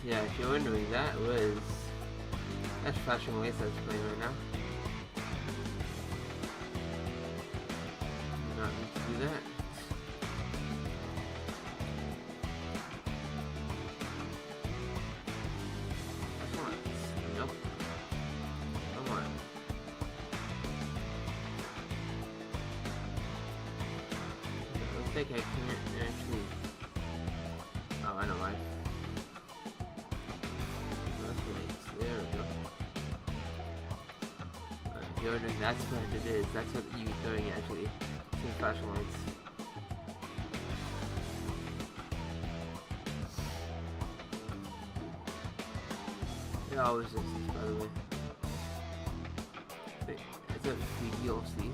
yeah, if you're wondering, that's Flashing Lights that's playing right now. Do not need to do that. Nope. Come on. Looks like I can't actually. Oh, I know why. There we go. If you're wondering, that's what it is. That's what you're doing actually. Two flashing lights. It always is, by the way. It's a free DLC.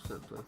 Simply.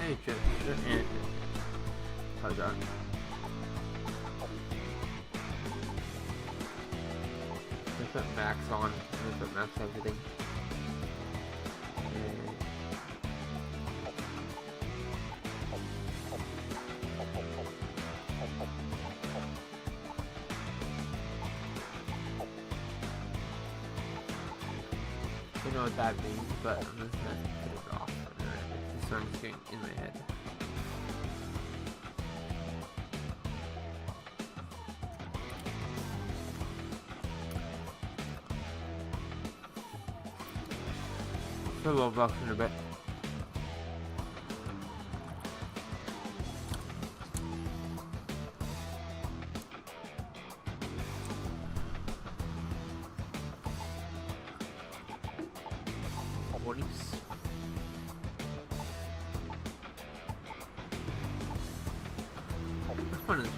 Hey, and how's that? I put max on. I put max everything. I don't know what that means, but I'm just gonna put it off. This one's getting in my head. Play Roblox in a bit. This one is okay.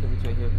think it's right here.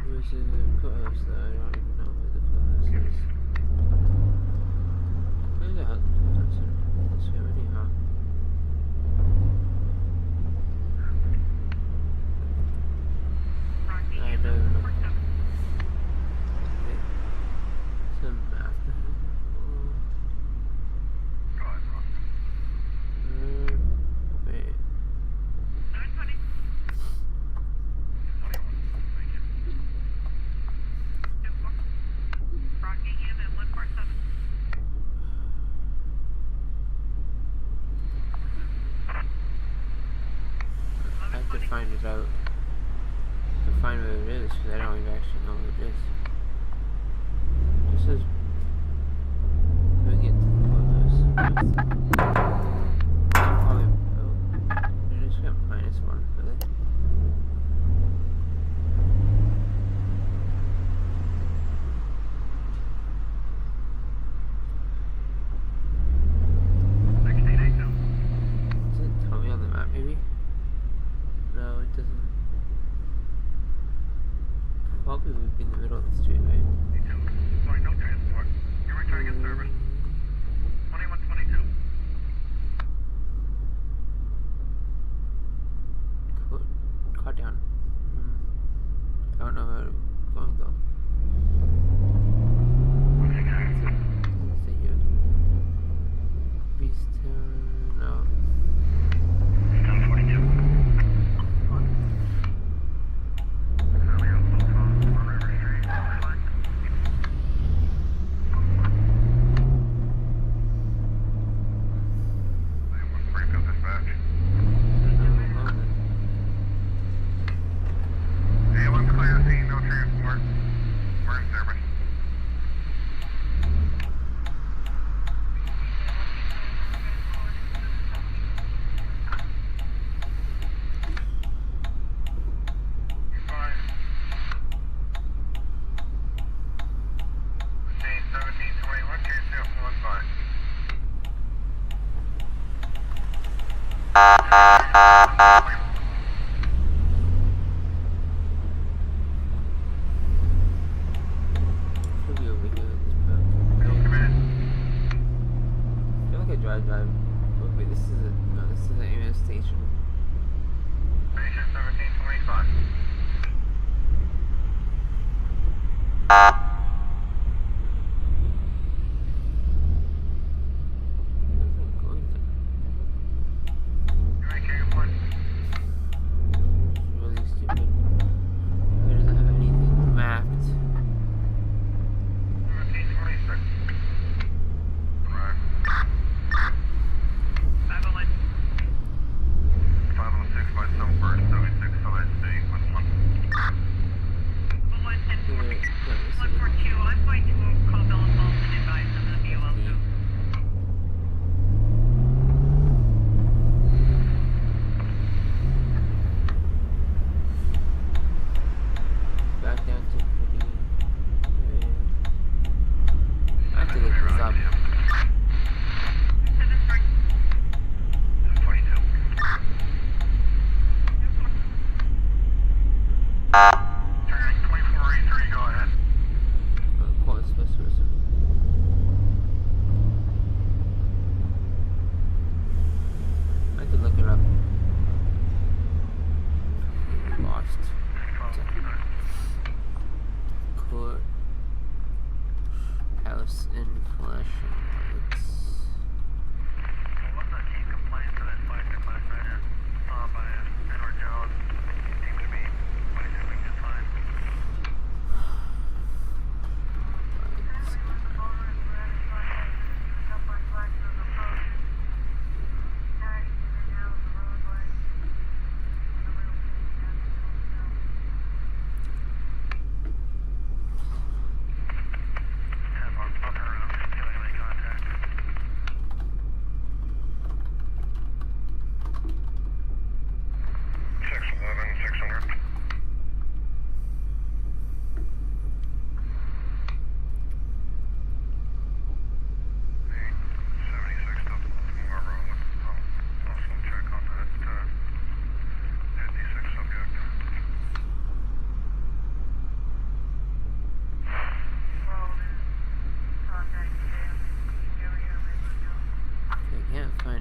Where's the class that I don't even know where the class is? Where the hell the class is? Let's go anyhow. I don't know. Wait. Some math. Wait. I have to find it out. To find where it is, because I don't even actually know what it is. This is. Let me get to the bonus. It just got -1, really? Does it tell me on the map, maybe? No, it doesn't. Probably would be in the middle of the street, right? Sorry, no transport. You're returning a service. 2122. Caught down. I don't know where I'm going though. Okay, guys. Doesn't say here. Beast Town. No. 1042. Should be over here at this point. I feel like I drive. Oh wait, this is a no. This is an AMS station. 1725.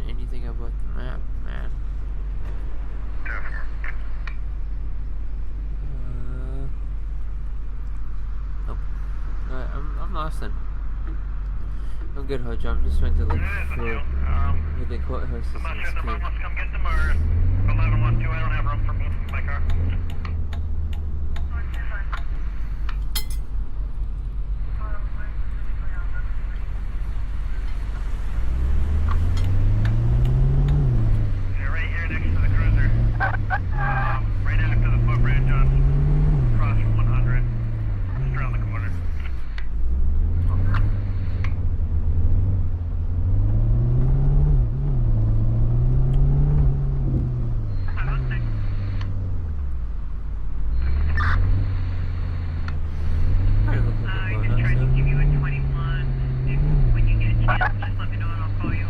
Anything about the map, man. Nope. I'm lost then. I'm good, Hodge. I'm just trying to look for where the courthouse is. I'm not sure the room wants to come get them or 1112. I don't have room for moving my car. Right after the footbridge on across from 100, just around the corner. I just tried to give you a 21. If, when you get a chance, just let me know and I'll call you.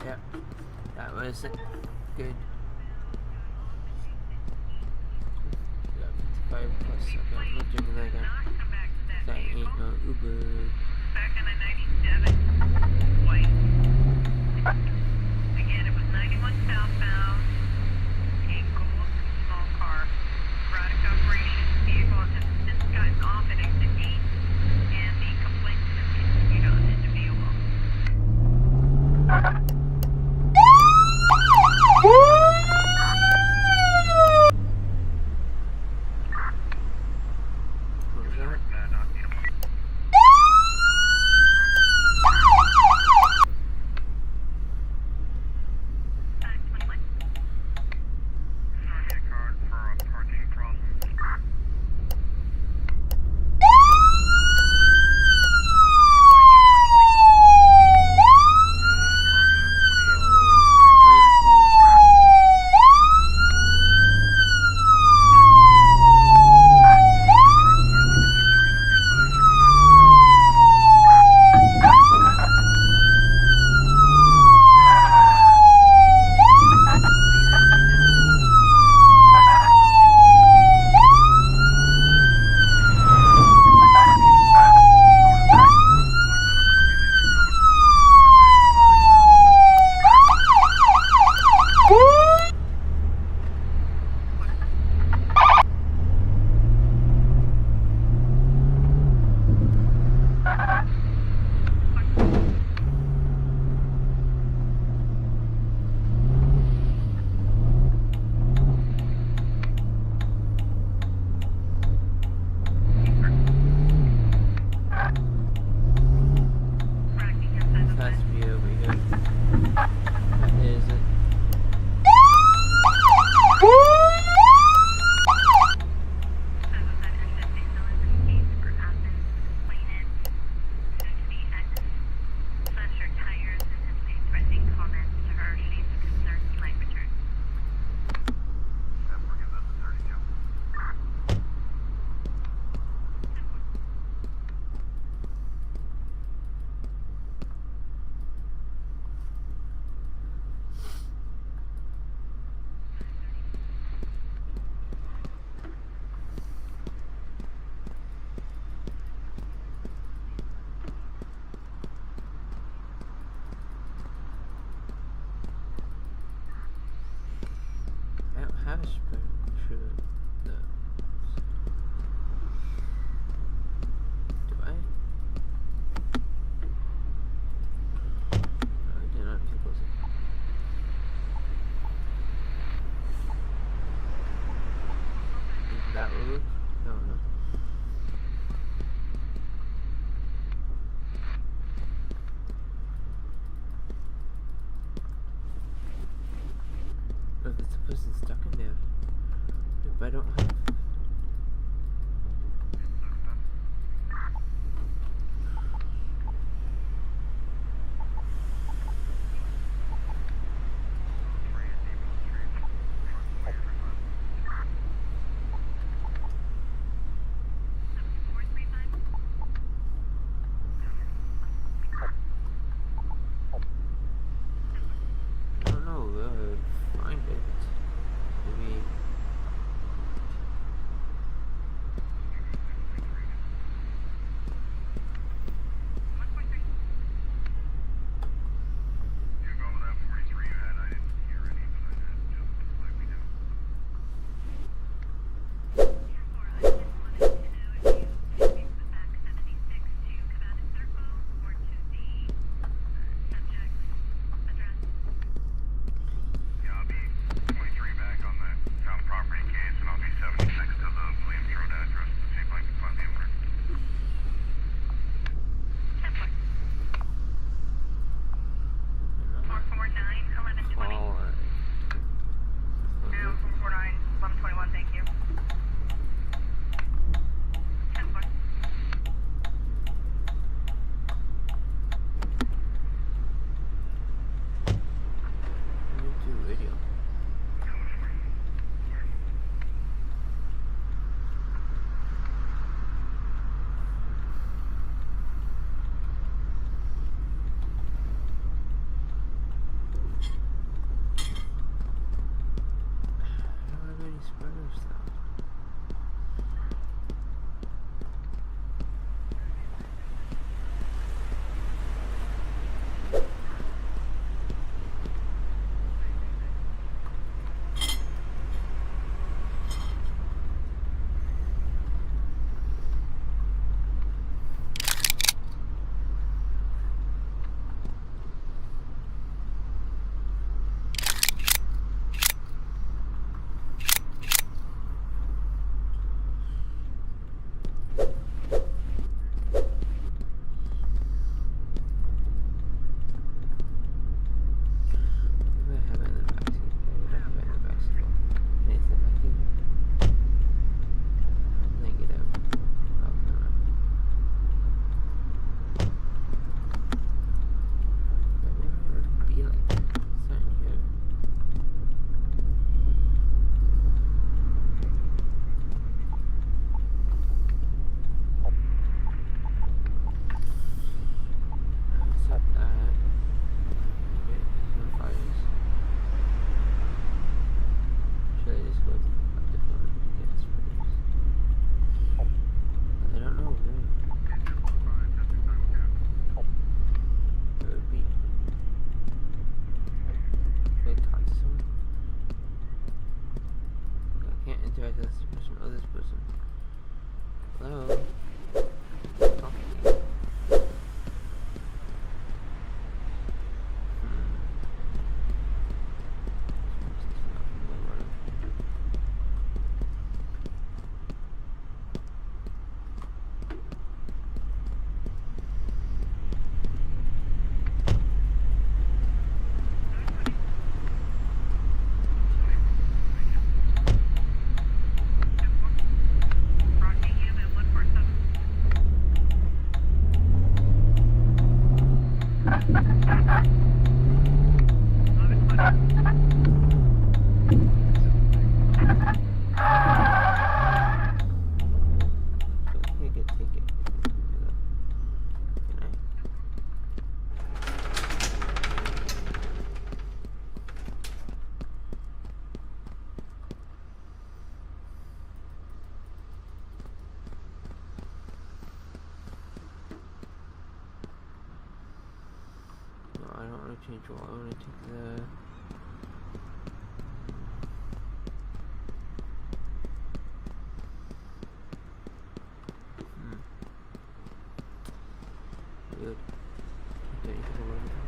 Yep, that was it. Good. Yeah, 55 plus. Okay, I'm not doing that again. That ain't no Uber. Back on a 97 white. Again, it was 91 southbound. A gold small car. Erratic operation. Vehicle has since gotten off at exit 8, and the complaint has continued on into vehicle. change wall. I'm gonna take the good. Okay, you can go over there.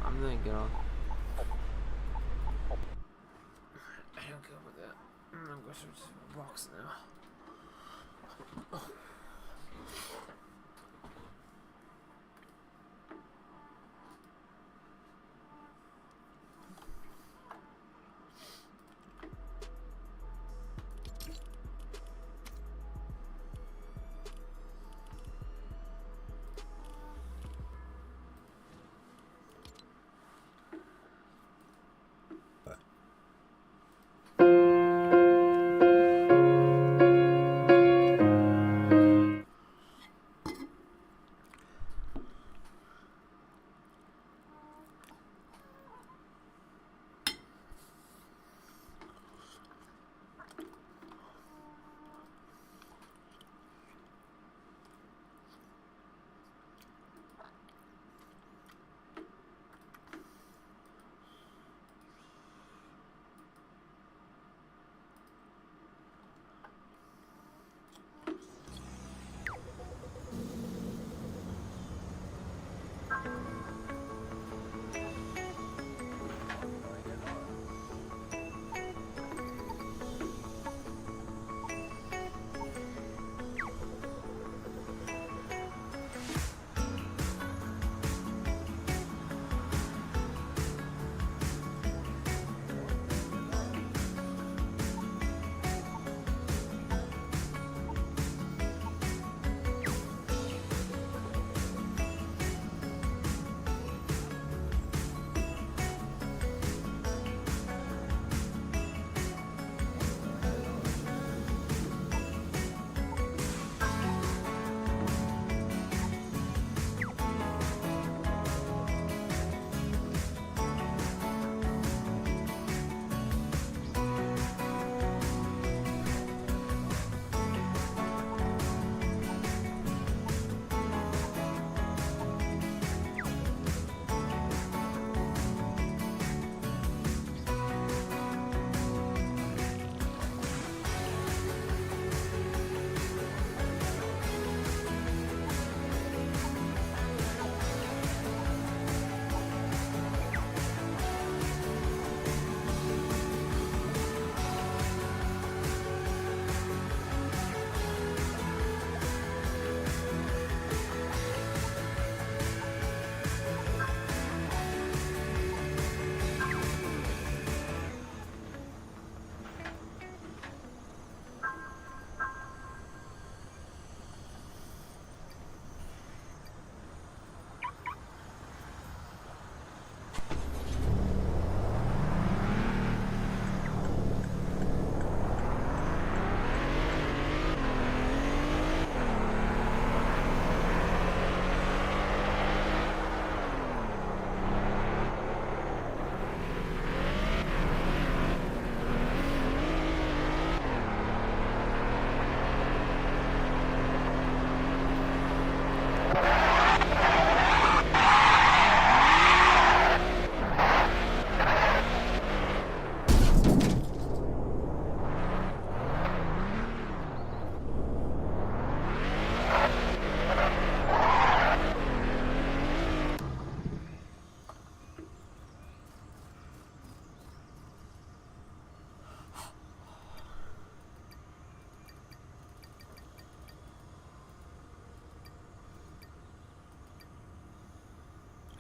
I'm gonna get off. I don't care about that. I'm gonna go search Roblox now.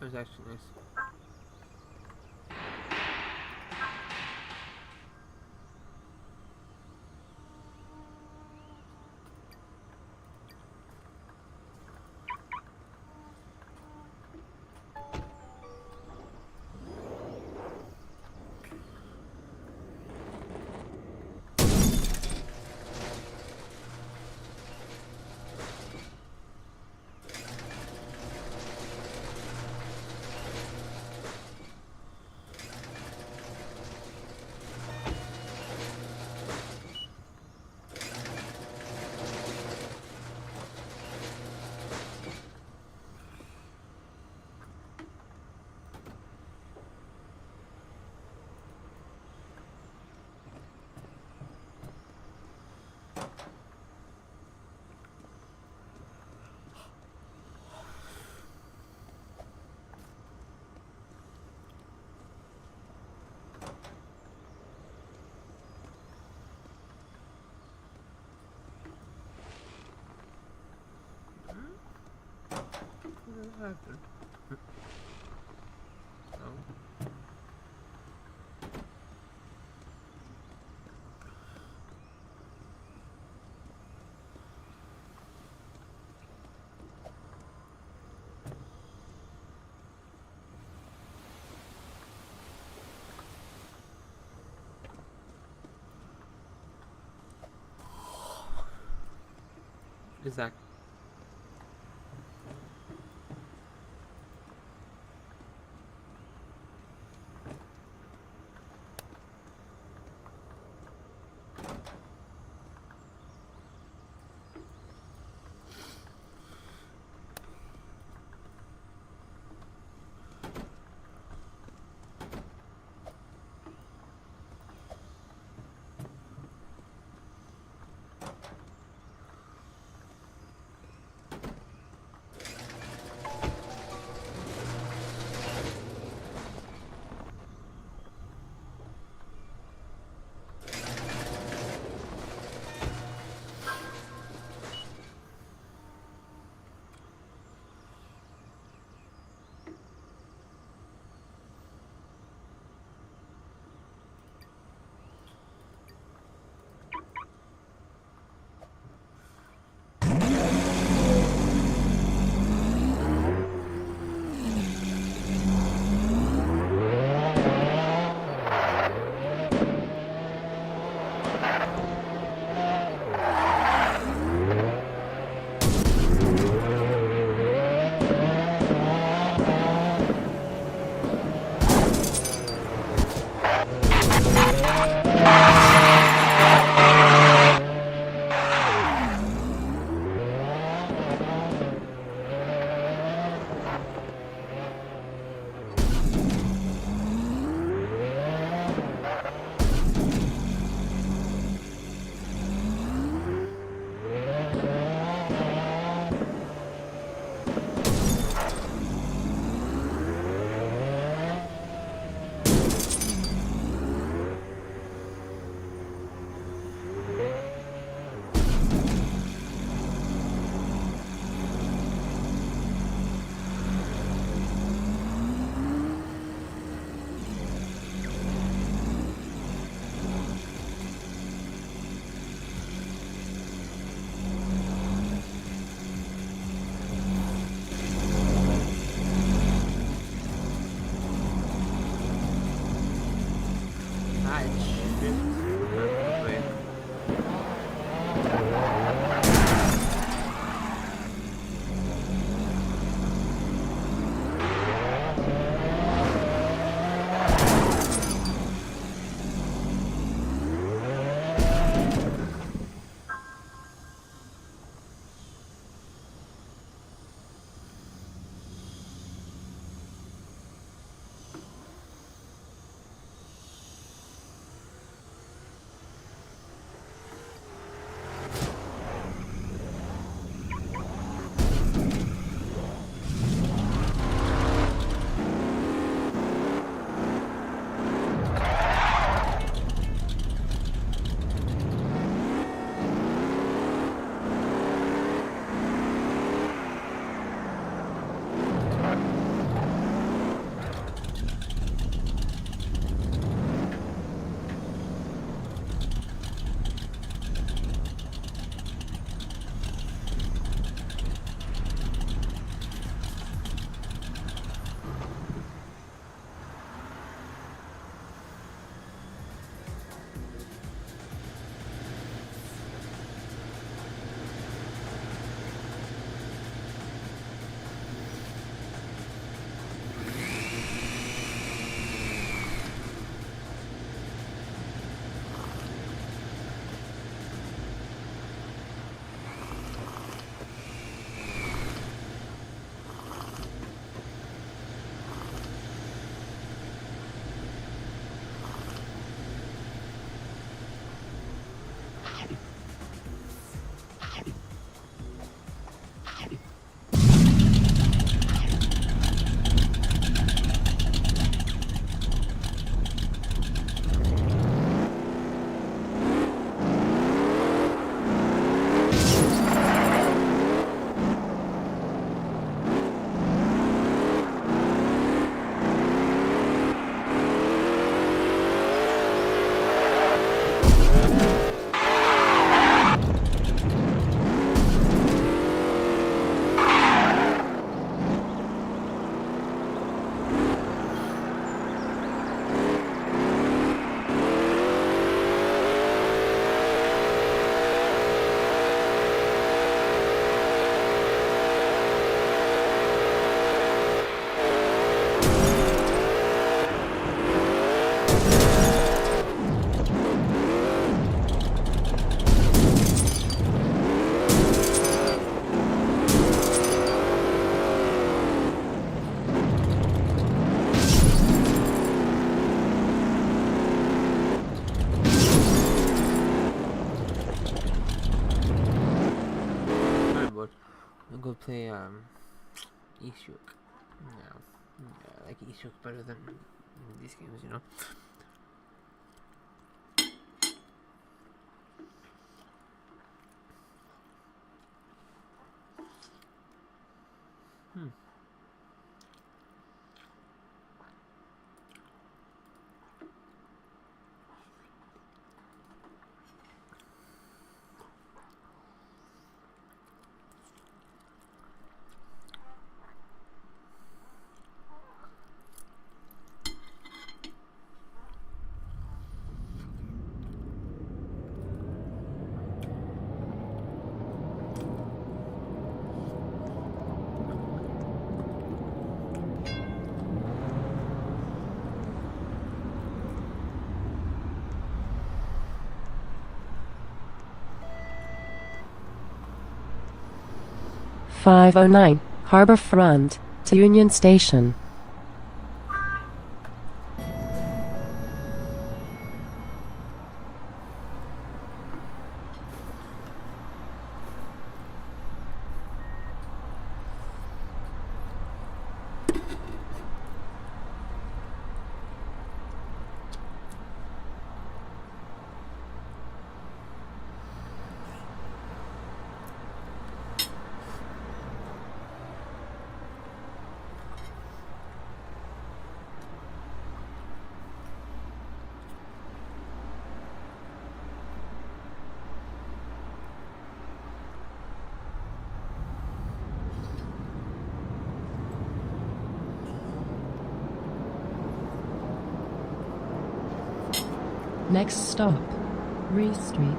It was actually nice. What happened? Oh. Exactly. go play Ishuk now. Yeah, I like Ishuk better than these games, you know. .509 Harbor Front to Union Station. Next stop, Reese Street.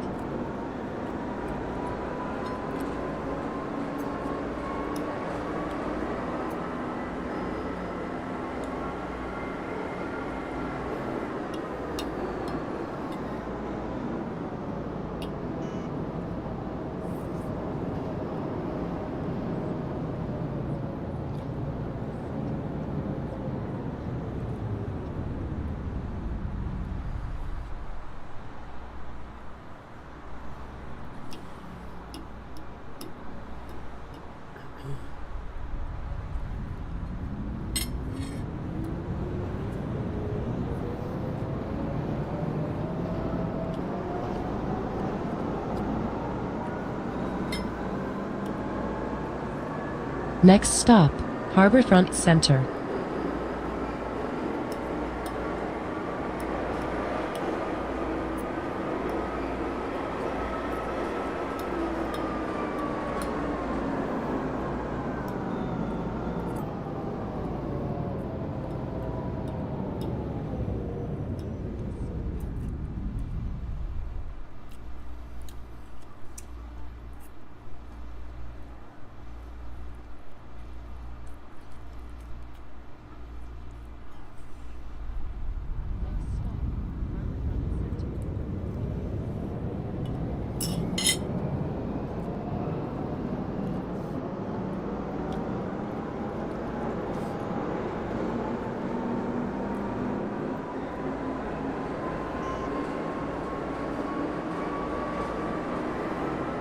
Next stop, Harborfront Center.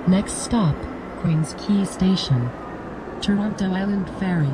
Next stop, Queens Quay Station, Toronto Island Ferry.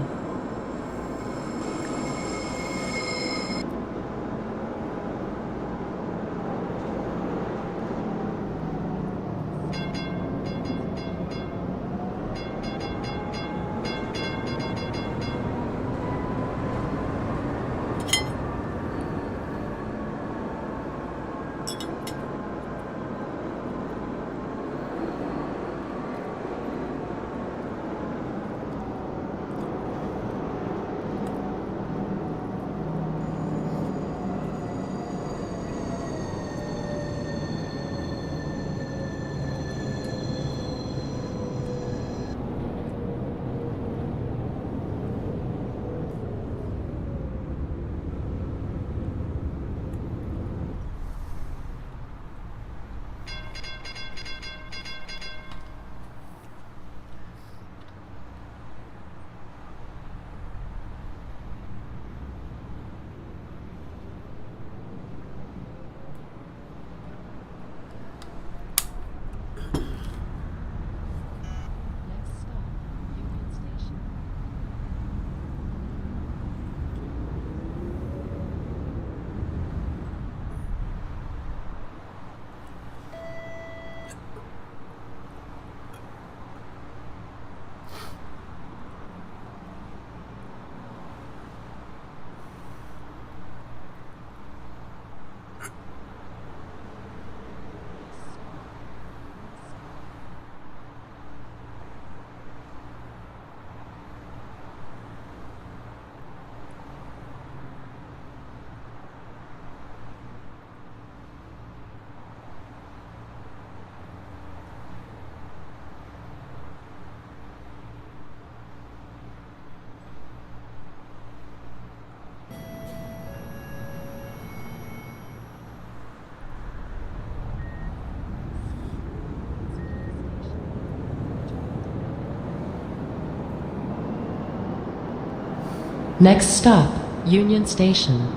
Next stop, Union Station.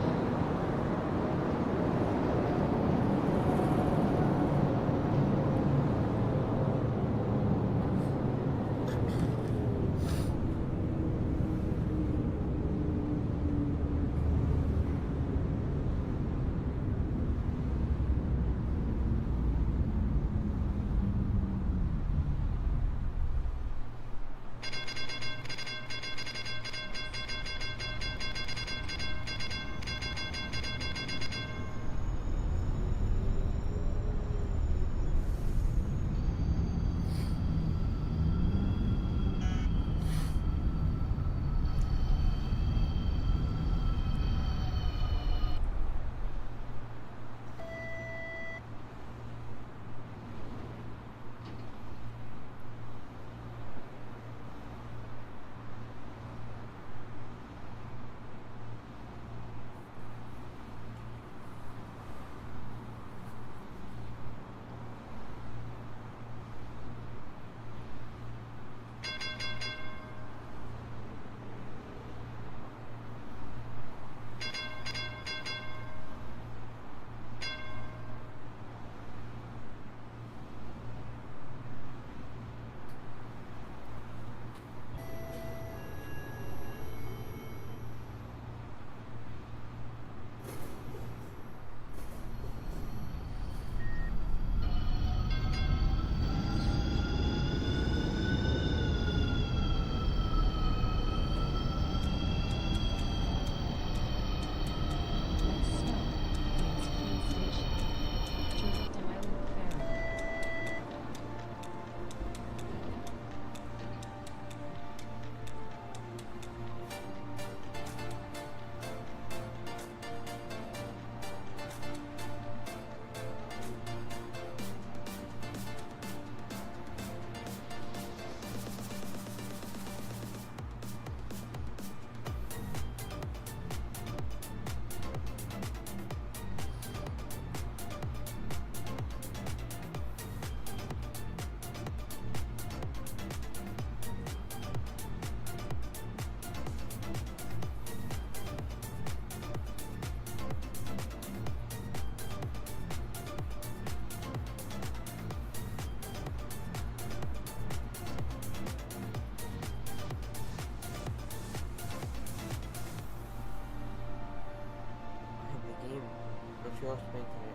Just playing today.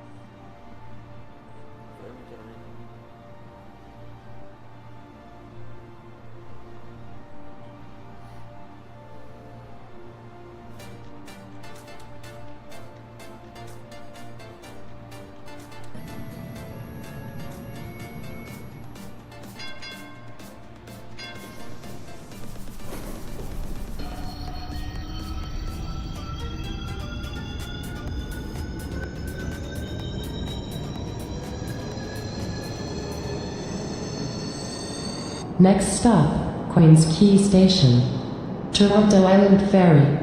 Let me join. Next stop, Queens Quay Station. Toronto Island Ferry.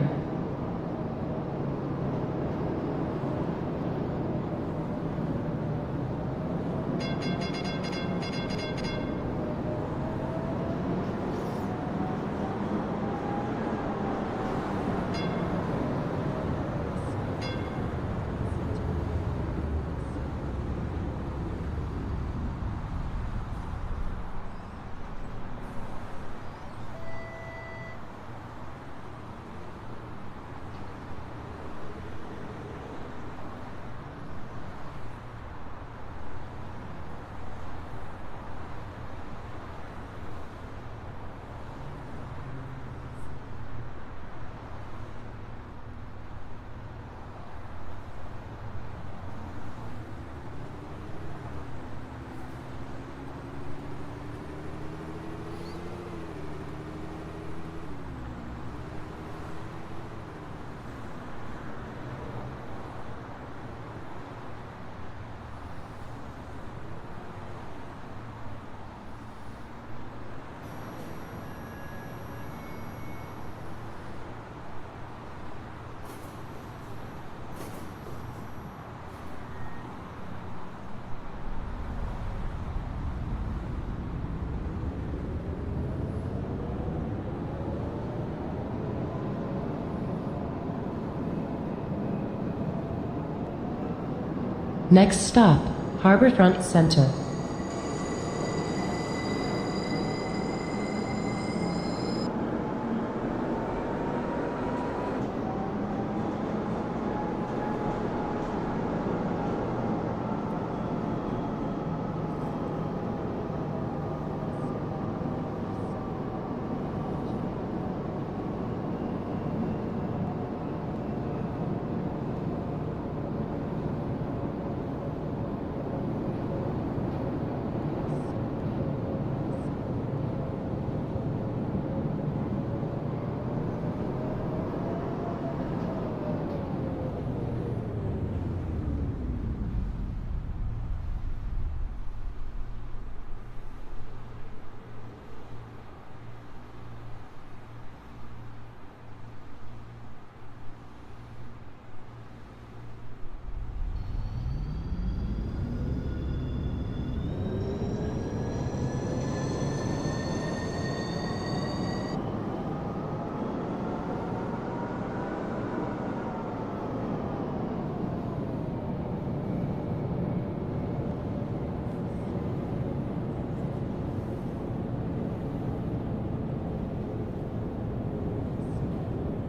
Next stop, Harborfront Center.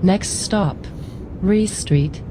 Next stop, Reese Street.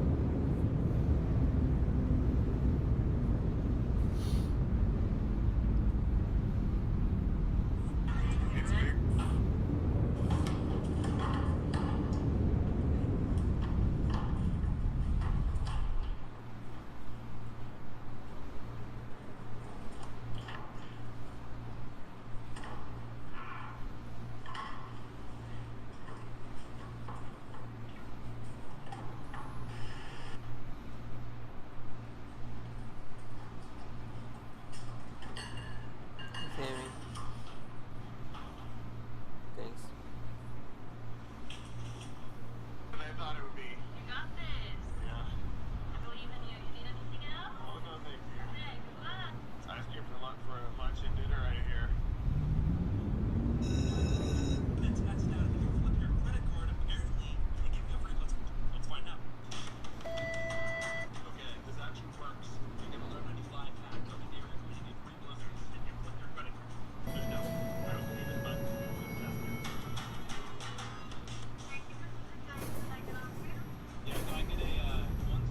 Sammy. Thanks. Than I thought it would be. You got this. Yeah. I believe in you. You need anything else? Oh, no, thank you. Hey, good luck. Ice cream for lunch and dinner right here. It's maxed out. If you flip your credit card, apparently they give you a free. Let's find out. Okay, this actually works. You get a $11.95 pack of the dairy queen and free blizzards if you flip your credit card. There's no. I don't believe it, but let's test it. Thank you for the time. Can I get off here? Yeah, can I get a 1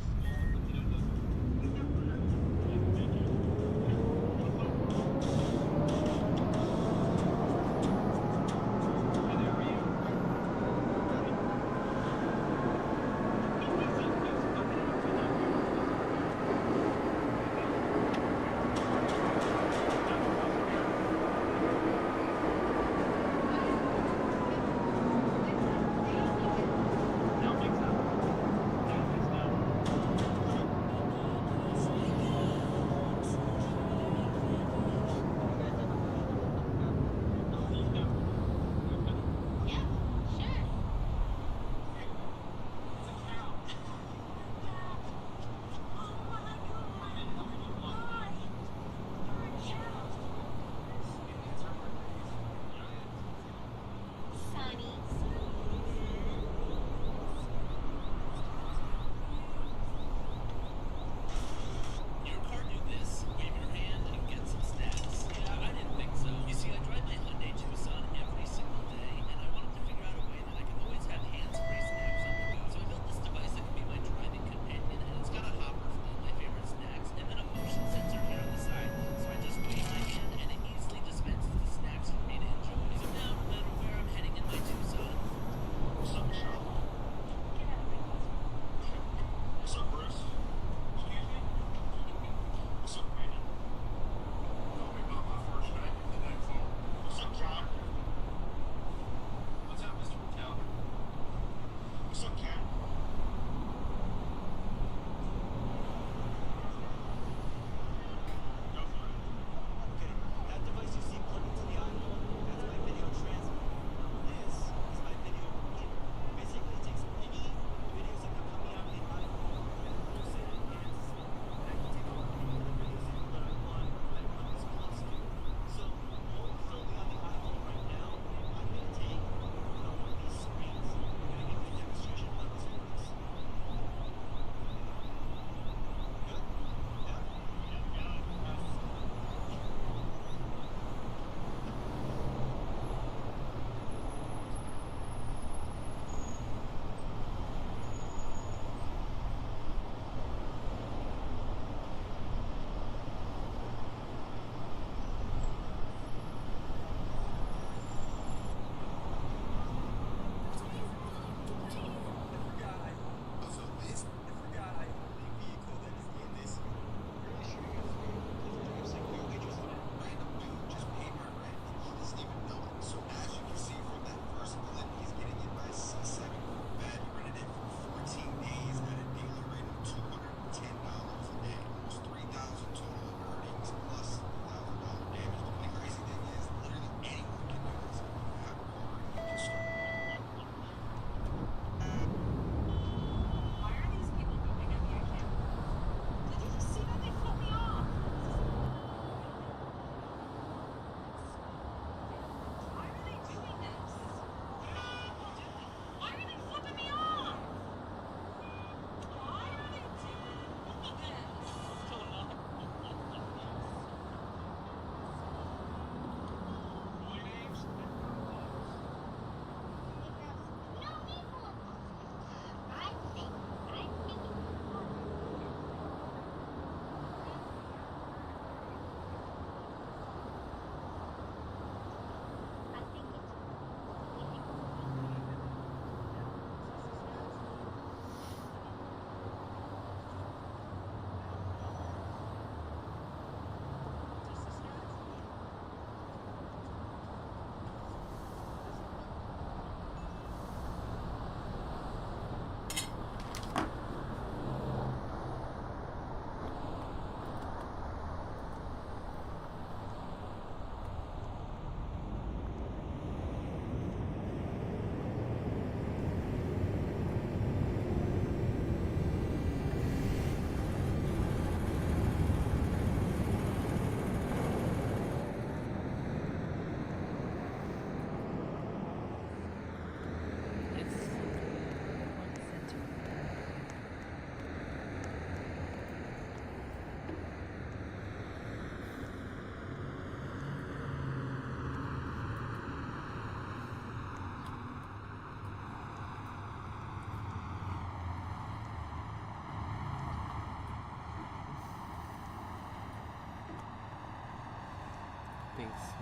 Thanks.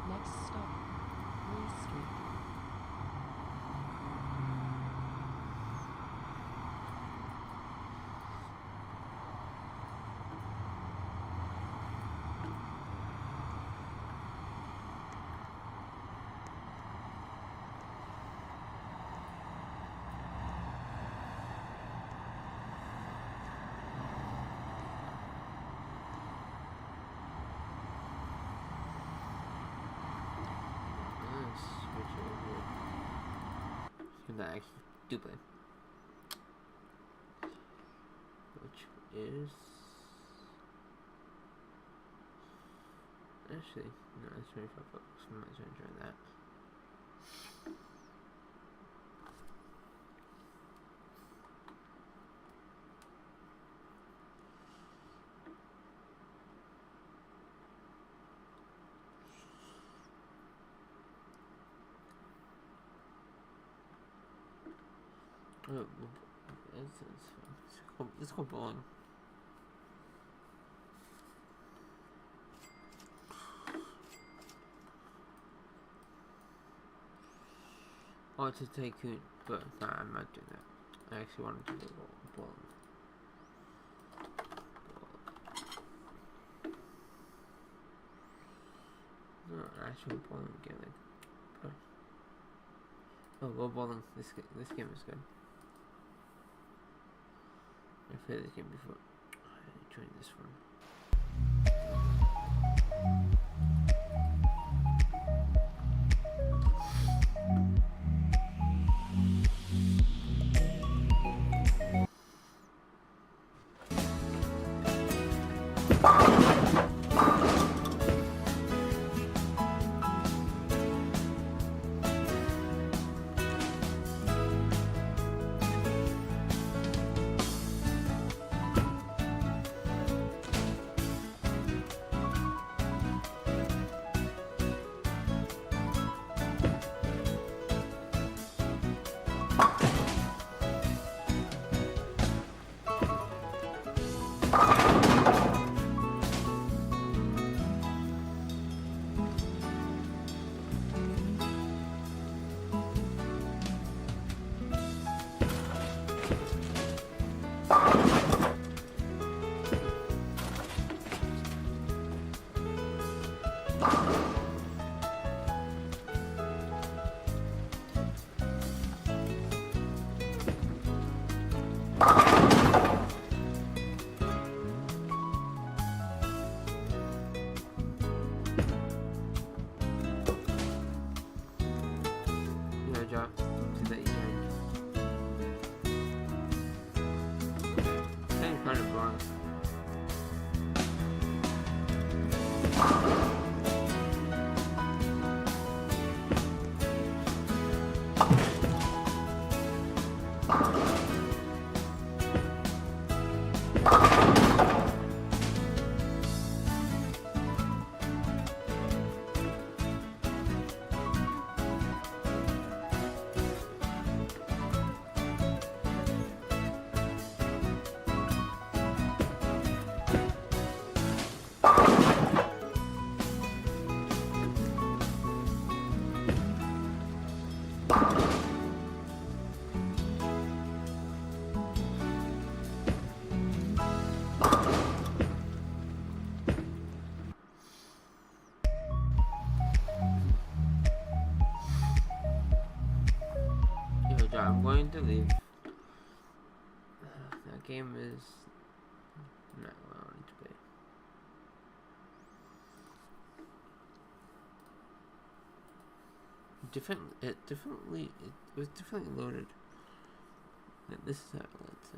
Next stop, Lee Street. That actually stupid. Which is actually no, it's 25 bucks. I might as well enjoy that. Oh, let's go bowling. Oh, it's a tycoon, but nah, I'm not doing that. I actually wanted to do bowling. No, actually bowling again. Oh, go bowling. This game is good. I played this game before. I joined this one. Yo, John, I'm going to leave. That game is not what I wanted to play. It was differently loaded. This is how it looks.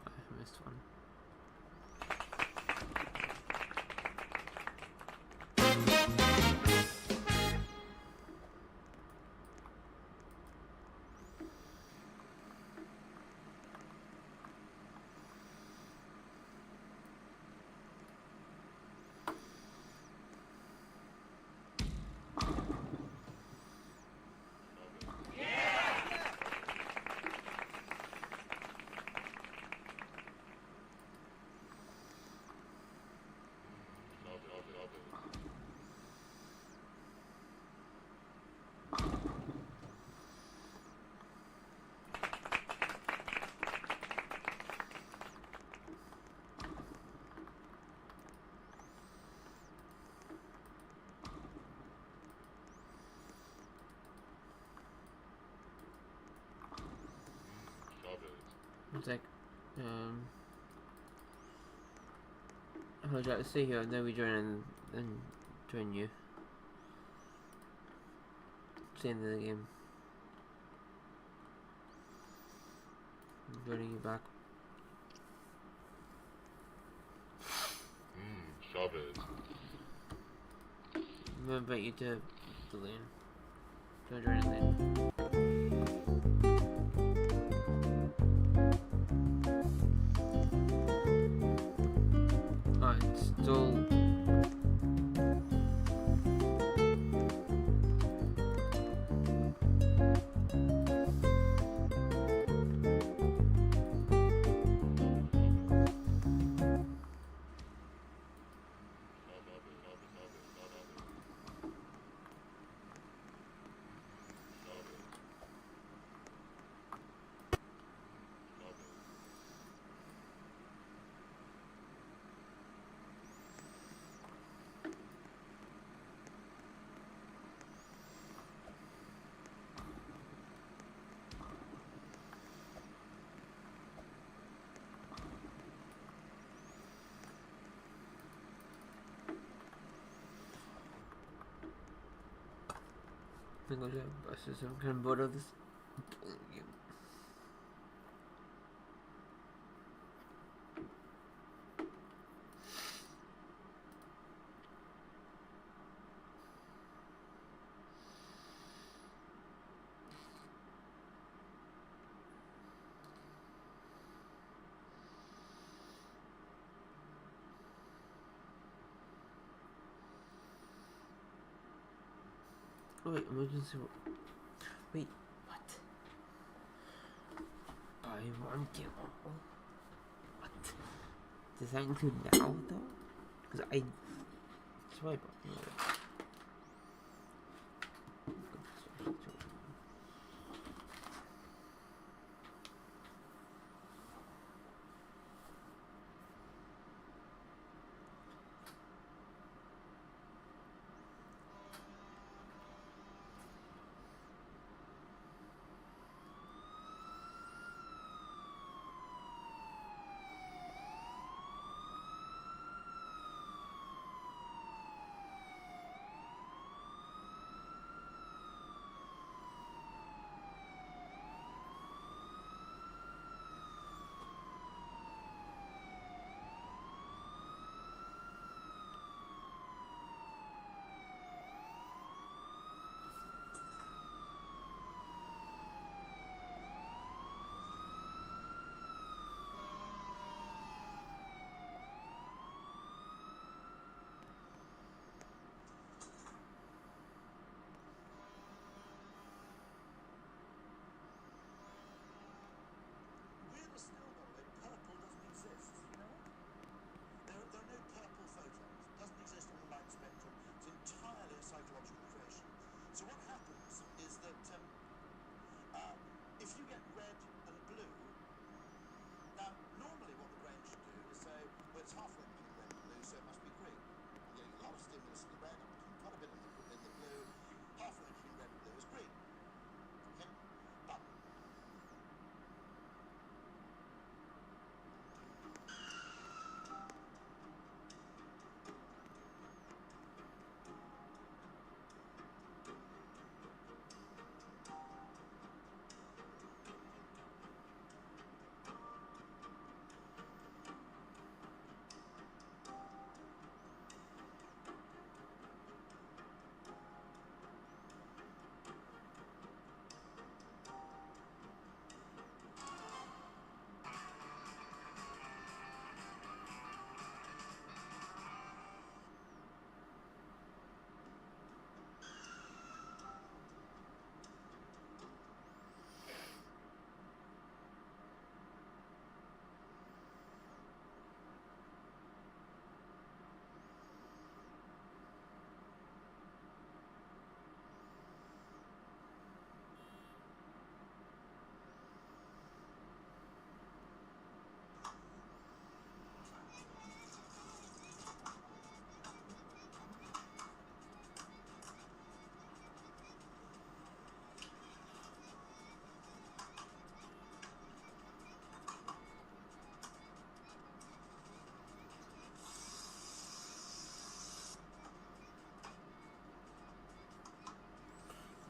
I missed one. It's like, I'll just stay here and then we join and join you. It's the end of the game. I'm joining you back. Chavez. I'm gonna invite you to the lane. Don't join the lane. Oh, it's still. I'm gonna go to buses. I'm kind of bored of this game. Wait, emergency. Wait, what? Buy one get one. What? Does that include now though? Because I swipe up. We're still though, purple doesn't exist, you know? There are no purple photons. It doesn't exist on the light spectrum. It's entirely a psychological creation. So what happens is that if you get red and blue, now normally what the brain should do is say, well, it's halfway between red and blue, so it must be green. I'm getting a lot of stimulus in the red, I'm getting quite a bit in the blue. Halfway between red and blue is green. Okay? But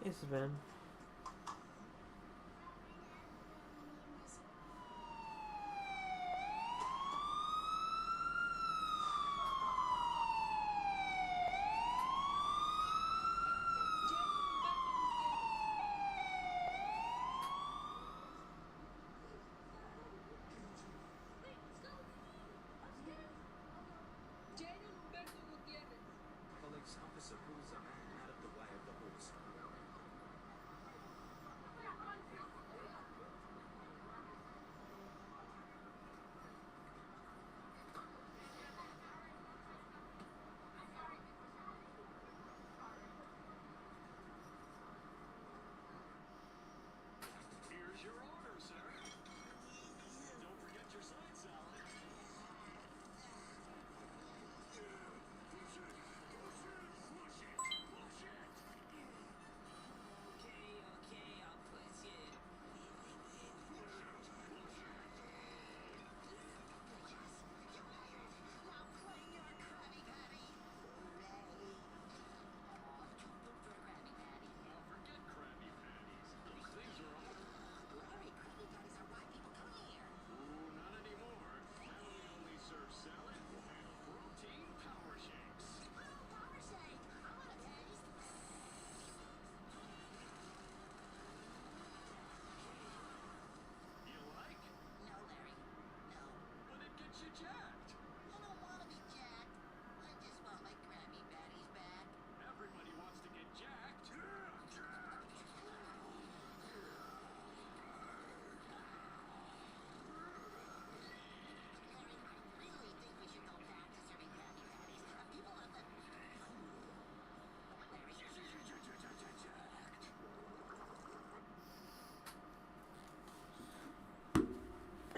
Yes, Ben. Police officer pulls up out of the way of the horse.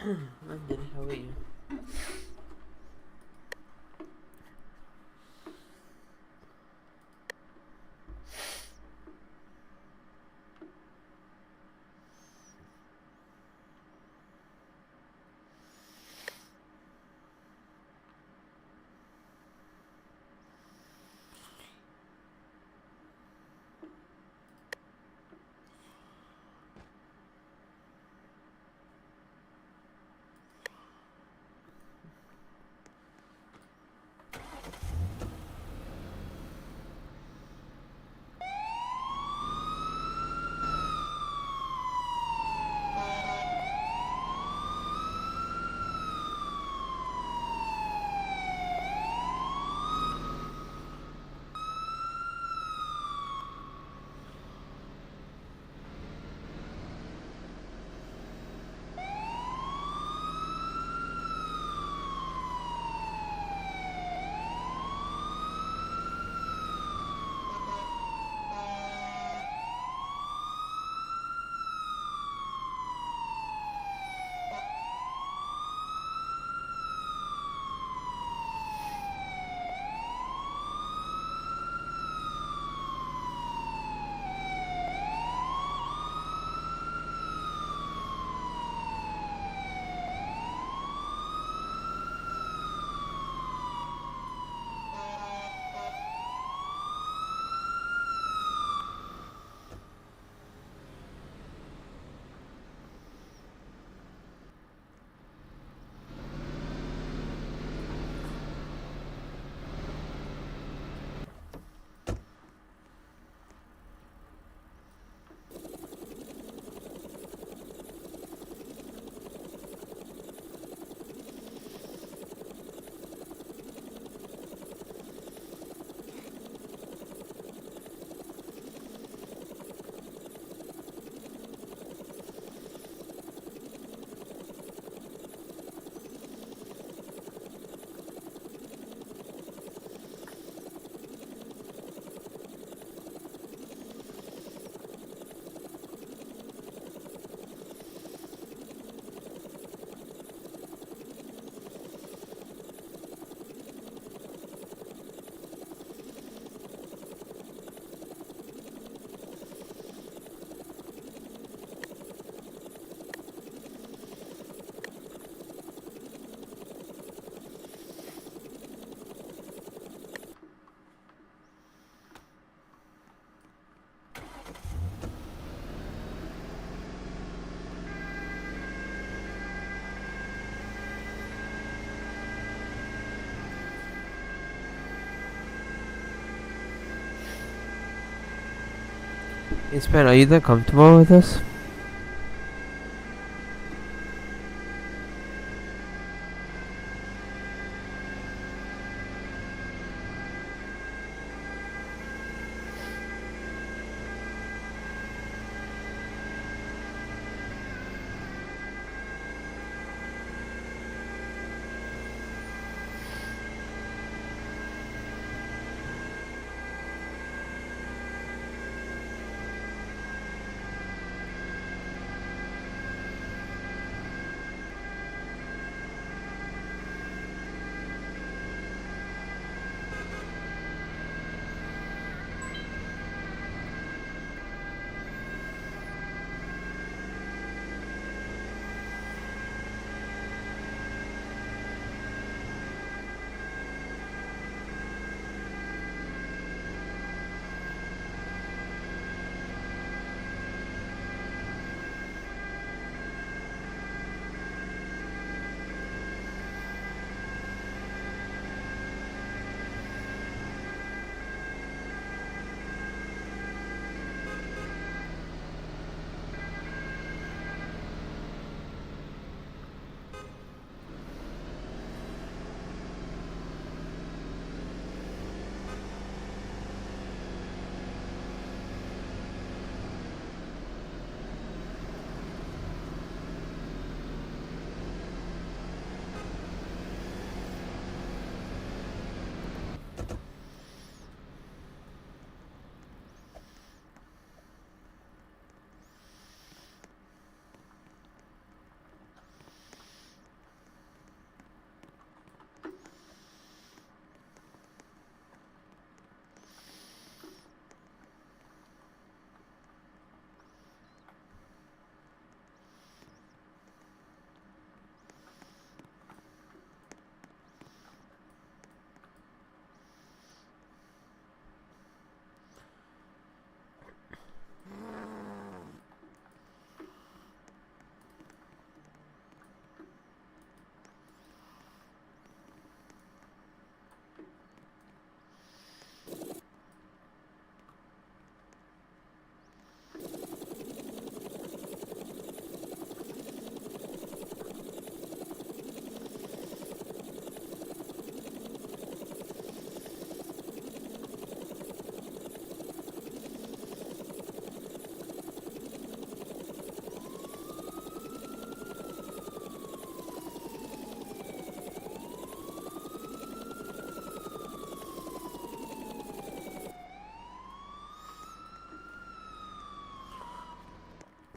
London, how are you? Yes, man, are you that comfortable with this?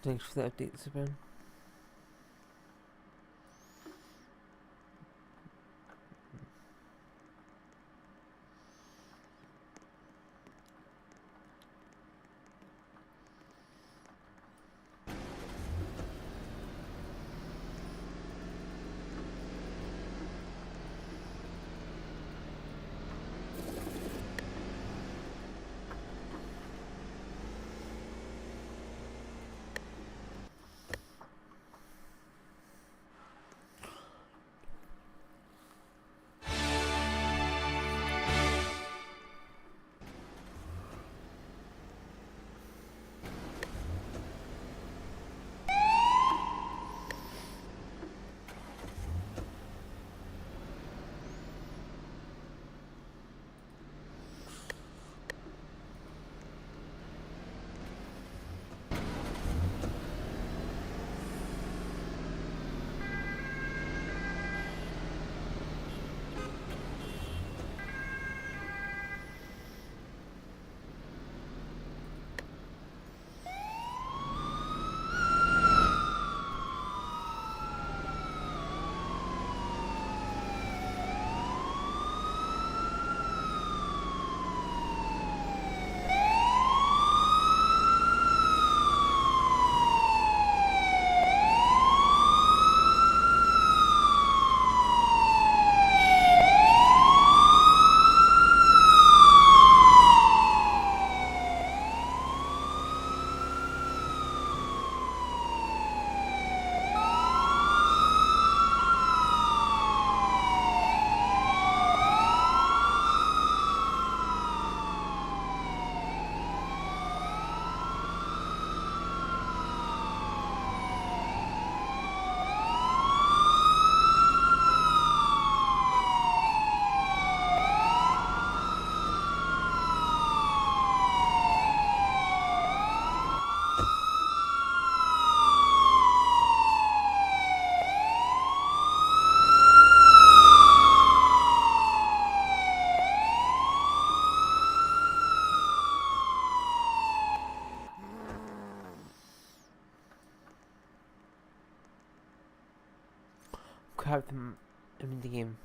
Thanks for the update, Saban. Crap, I'm in the game.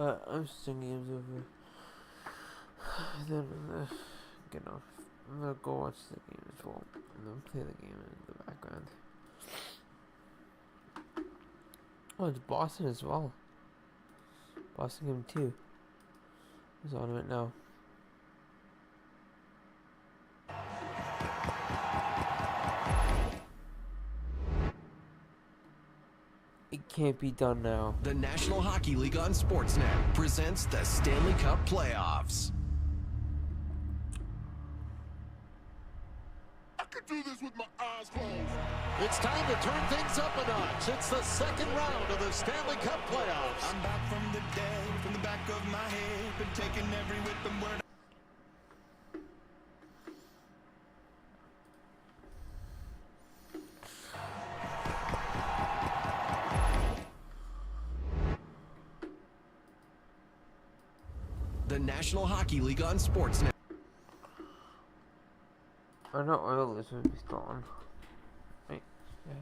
I'm just thinking games over. Then I'm gonna get off. I'm gonna go watch the game as well. And then play the game in the background. Oh, it's Boston as well. Boston game 2 is on right now. It can't be done now. The National Hockey League on Sportsnet presents the Stanley Cup Playoffs. I could do this with my eyes closed. It's time to turn things up a notch. It's the second round of the Stanley Cup playoffs. I'm back from the dead, from the back of my head, been taking every whip and word. The National Hockey League on Sportsnet. I know oil is going to be still on. Right. Yeah.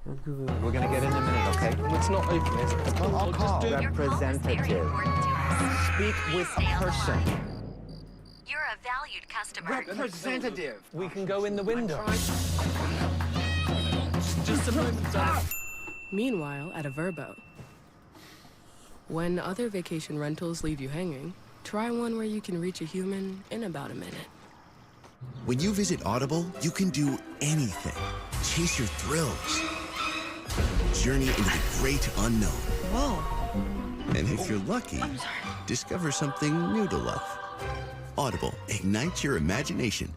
Vancouver. We're gonna get in a minute, okay? It's not open, is it? I'll call. Representative. Speak with a person. You're a valued customer. Representative. We can go in the window. Just a moment, son. Meanwhile, at a Verbo. When other vacation rentals leave you hanging, try one where you can reach a human in about a minute. When you visit Audible, you can do anything. Chase your thrills. Journey into the great unknown. Whoa. And if you're lucky, discover something new to love. Audible, ignite your imagination.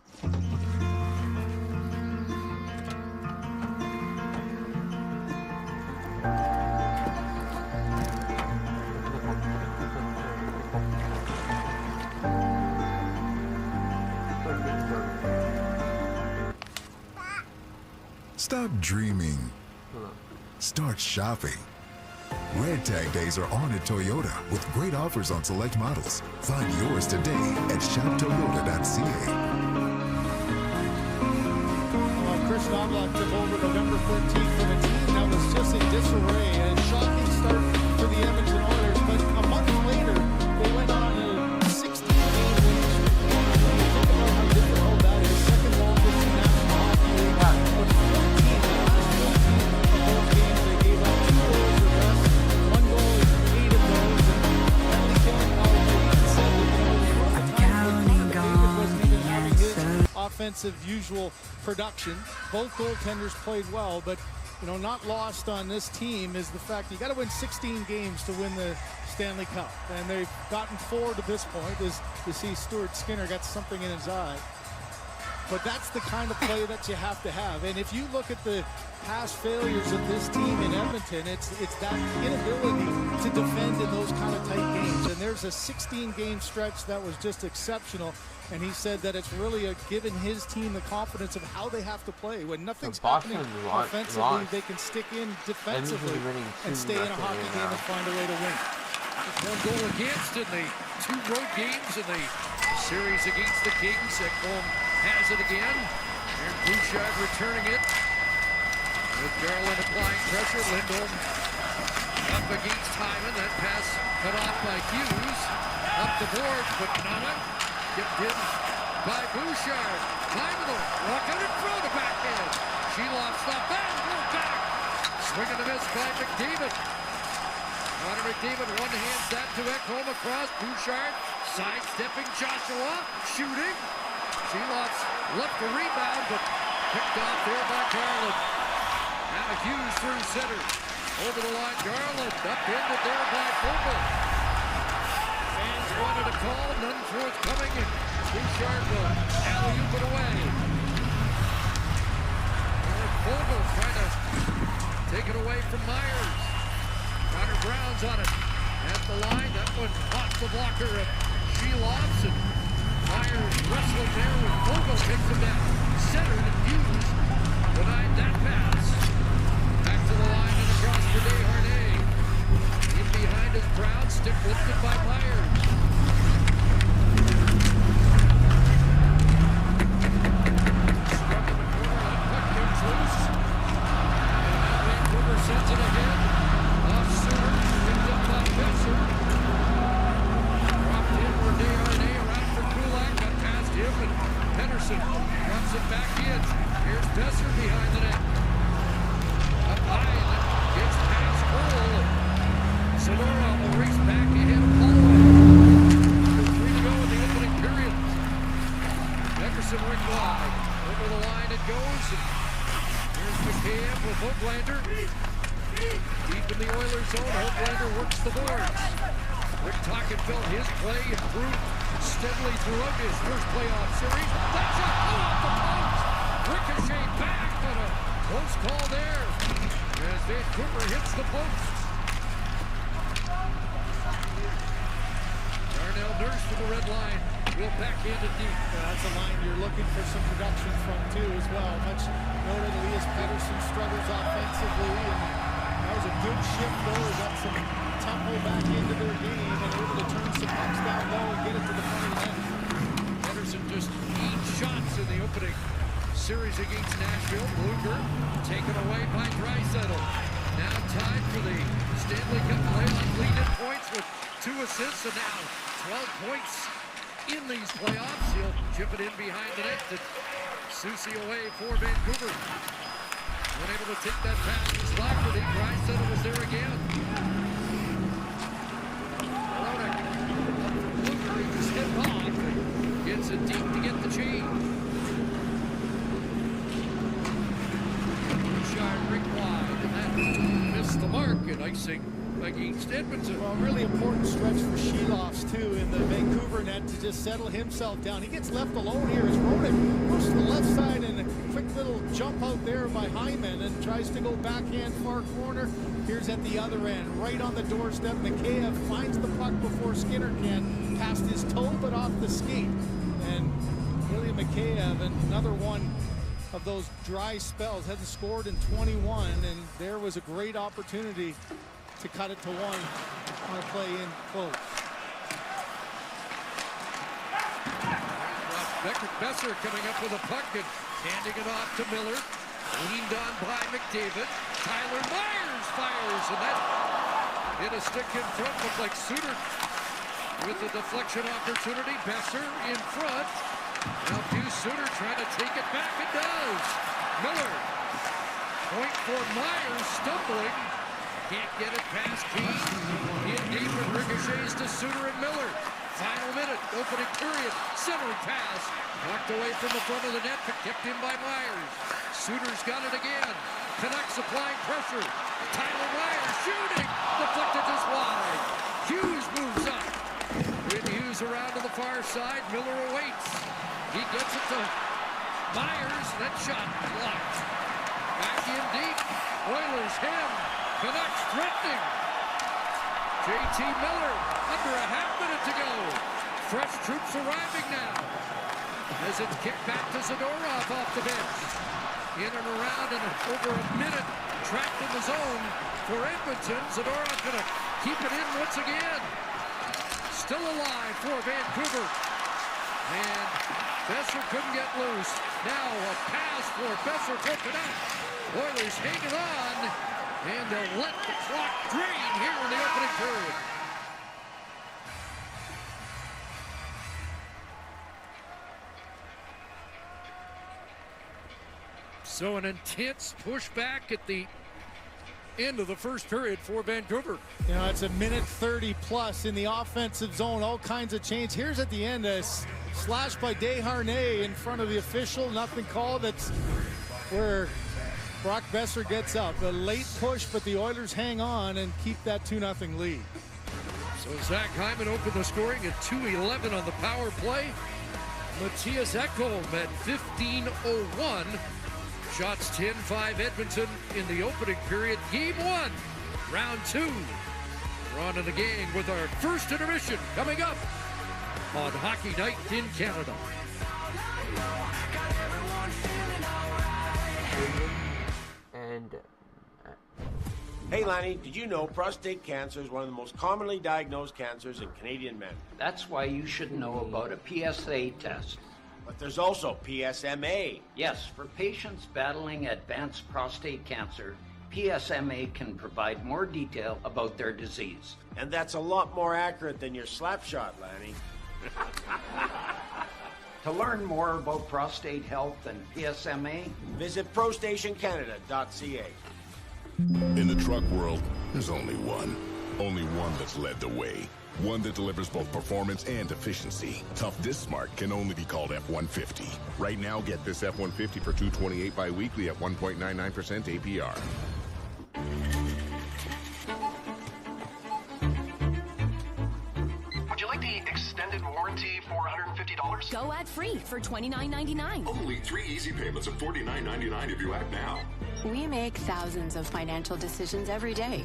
Stop dreaming. Start shopping. Red Tag Days are on at Toyota with great offers on select models. Find yours today at shoptoyota.ca. Well, Chris Knobloch took over November 14th from a team that was just in disarray. A shocking start for the Edmonton Oilers, but a month later, they went on a 16-game winning streak. When you think about how difficult that is, second longest in National Hockey League, but 14, the last 14 of those games, they gave up 2 goals or less, 1 goal in 8 of those, and penalty killing power play. He said that, there was a time when David wasn't even having his offensive usual production. Both goaltenders played well, but not lost on this team is the fact you got to win 16 games to win the Stanley Cup, and they've gotten 4 to this point. As you see, Stuart Skinner got something in his eye. But that's the kind of play that you have to have. And if you look at the past failures of this team in Edmonton, it's that inability to defend in those kind of tight games. And there's a 16-game stretch that was just exceptional. And he said that it's really given his team the confidence of how they have to play. When nothing's happening offensively, they can stick in defensively and stay in a hockey game and find a way to win. One goal against in the 2 road games in the series against the Kings. Ekholm has it again. There's Bouchard returning it. With Garland applying pressure. Lindholm up against Hyman. That pass cut off by Hughes. Up the boards, but Nana tipped in by Bouchard. Hyman walk out in front of backhand. Sheloff stop back. Back. Swing and a miss by McDavid. Connor McDavid one-hands that to Ekholm across. Bouchard sidestepping Joshua. Shooting. Sheloff's left the rebound, but picked off there by Garland. Now Hughes through center. Over the line, Garland upended there by Vogel. Fans wanted a call, none forthcoming, and Bouchard will alley-oop it away. Vogel trying to take it away from Myers. Connor Brown's on it. At the line, that one off the blocker of Sheloff's, and Myers wrestling there with Vogel picks him down. Centered and Hughes denied that pass. Back to the line and across for Desharnais. In behind is Brown, stick lifted by Myers. Struck in the corner, that puck comes loose. And Vancouver sends it ahead. Off Seward, picked up by Besser. Besser behind the net. Up high, and that gets past Cole. Sonora will race back ahead of Holloway. 3 to go in the opening period. Jefferson went wide. Over the line it goes. And here's McCabe with Hoaglander. Deep in the Oilers zone, Hoaglander works the boards. Rick Tockenfeld, his play improved steadily throughout his first playoff series. That's a pull off the post. Ricochet back, but a close call there as Vancouver hits the post. Darnell Nurse for the red line. Will backhand it deep. That's a line you're looking for some production from too as well. Much noted Elias Pettersson struggles offensively, and that was a good shift though. They got some tempo back into their game and able to turn some pucks down low and get it to the front of the net. Pettersson just 8 shots in the opening series against Nashville. Blucher taken away by Draisaitl. Now time for the Stanley Cup playoff lead in points with 2 assists and now 12 points in these playoffs. He'll chip it in behind the net to Susie away for Vancouver. Unable to take that pass and slide for the Draisaitl was there again. Blucher is hit off and gets it deep to get the change. Rick wide, and that missed the mark and icing against Edmonton. Well, really important stretch for Sheloffs too in the Vancouver net to just settle himself down. He gets left alone here as Ronan goes to the left side and a quick little jump out there by Hyman and tries to go backhand far corner. Here's at the other end, right on the doorstep. Mikheyev finds the puck before Skinner can, past his toe but off the skate. And Ilya Mikheyev, and another one of those dry spells, hasn't scored in 21, and there was a great opportunity to cut it to 1 on a play in close. Besser coming up with a puck and handing it off to Miller. Leaned on by McDavid. Tyler Myers fires, and that hit a stick in front. Looked like Suter with the deflection opportunity. Besser in front. Now Hugh Suter trying to take it back. It does. Miller. Point for Myers, stumbling. Can't get it past Keane. In deep and ricochets to Suter and Miller. Final minute, opening period, centering pass. Knocked away from the front of the net, but kept in by Myers. Suter's got it again. Canucks applying pressure. Tyler Myers shooting. Deflected just wide. Hughes moves up. With Hughes around to the far side, Miller awaits. He gets it to Myers. That shot blocked. Back in deep. Oilers hem. Canucks threatening. JT Miller, under a half minute to go. Fresh troops arriving now. As it's kicked back to Zadorov off the bench. In and around and over a minute. Trapped in the zone for Edmonton. Zadorov gonna keep it in once again. Still alive for Vancouver. And Besser couldn't get loose. Now a pass for Besser for Canucks. Oilers hanging on. And they'll let the clock drain here in the opening period. So an intense pushback at the end of the first period for Vancouver. You know, it's a minute 30 plus in the offensive zone, all kinds of change. Here's at the end a slash by Desharnais in front of the official, nothing called. That's where Brock Besser gets up. A late push, but the Oilers hang on and keep that 2-0 lead. So Zach Hyman opened the scoring at 2:11 on the power play. Matthias Ekholm at 15:01. Shots 10-5 Edmonton in the opening period. Game 1, round 2. Ron and the gang with our first intermission coming up on Hockey Night in Canada. And hey Lanny, did you know prostate cancer is one of the most commonly diagnosed cancers in Canadian men? That's why you should know about a PSA test. But there's also PSMA. Yes, for patients battling advanced prostate cancer, PSMA can provide more detail about their disease. And that's a lot more accurate than your slap shot, Lanny. To learn more about prostate health and PSMA, visit prostationcanada.ca. In the truck world, there's only one that's led the way. One that delivers both performance and efficiency. Tough this smart can only be called F-150. Right now, get this F-150 for $228 bi-weekly at 1.99% APR. Would you like the extended warranty for $150? Go ad-free for $29.99. Only 3 easy payments of $49.99 if you act now. We make thousands of financial decisions every day.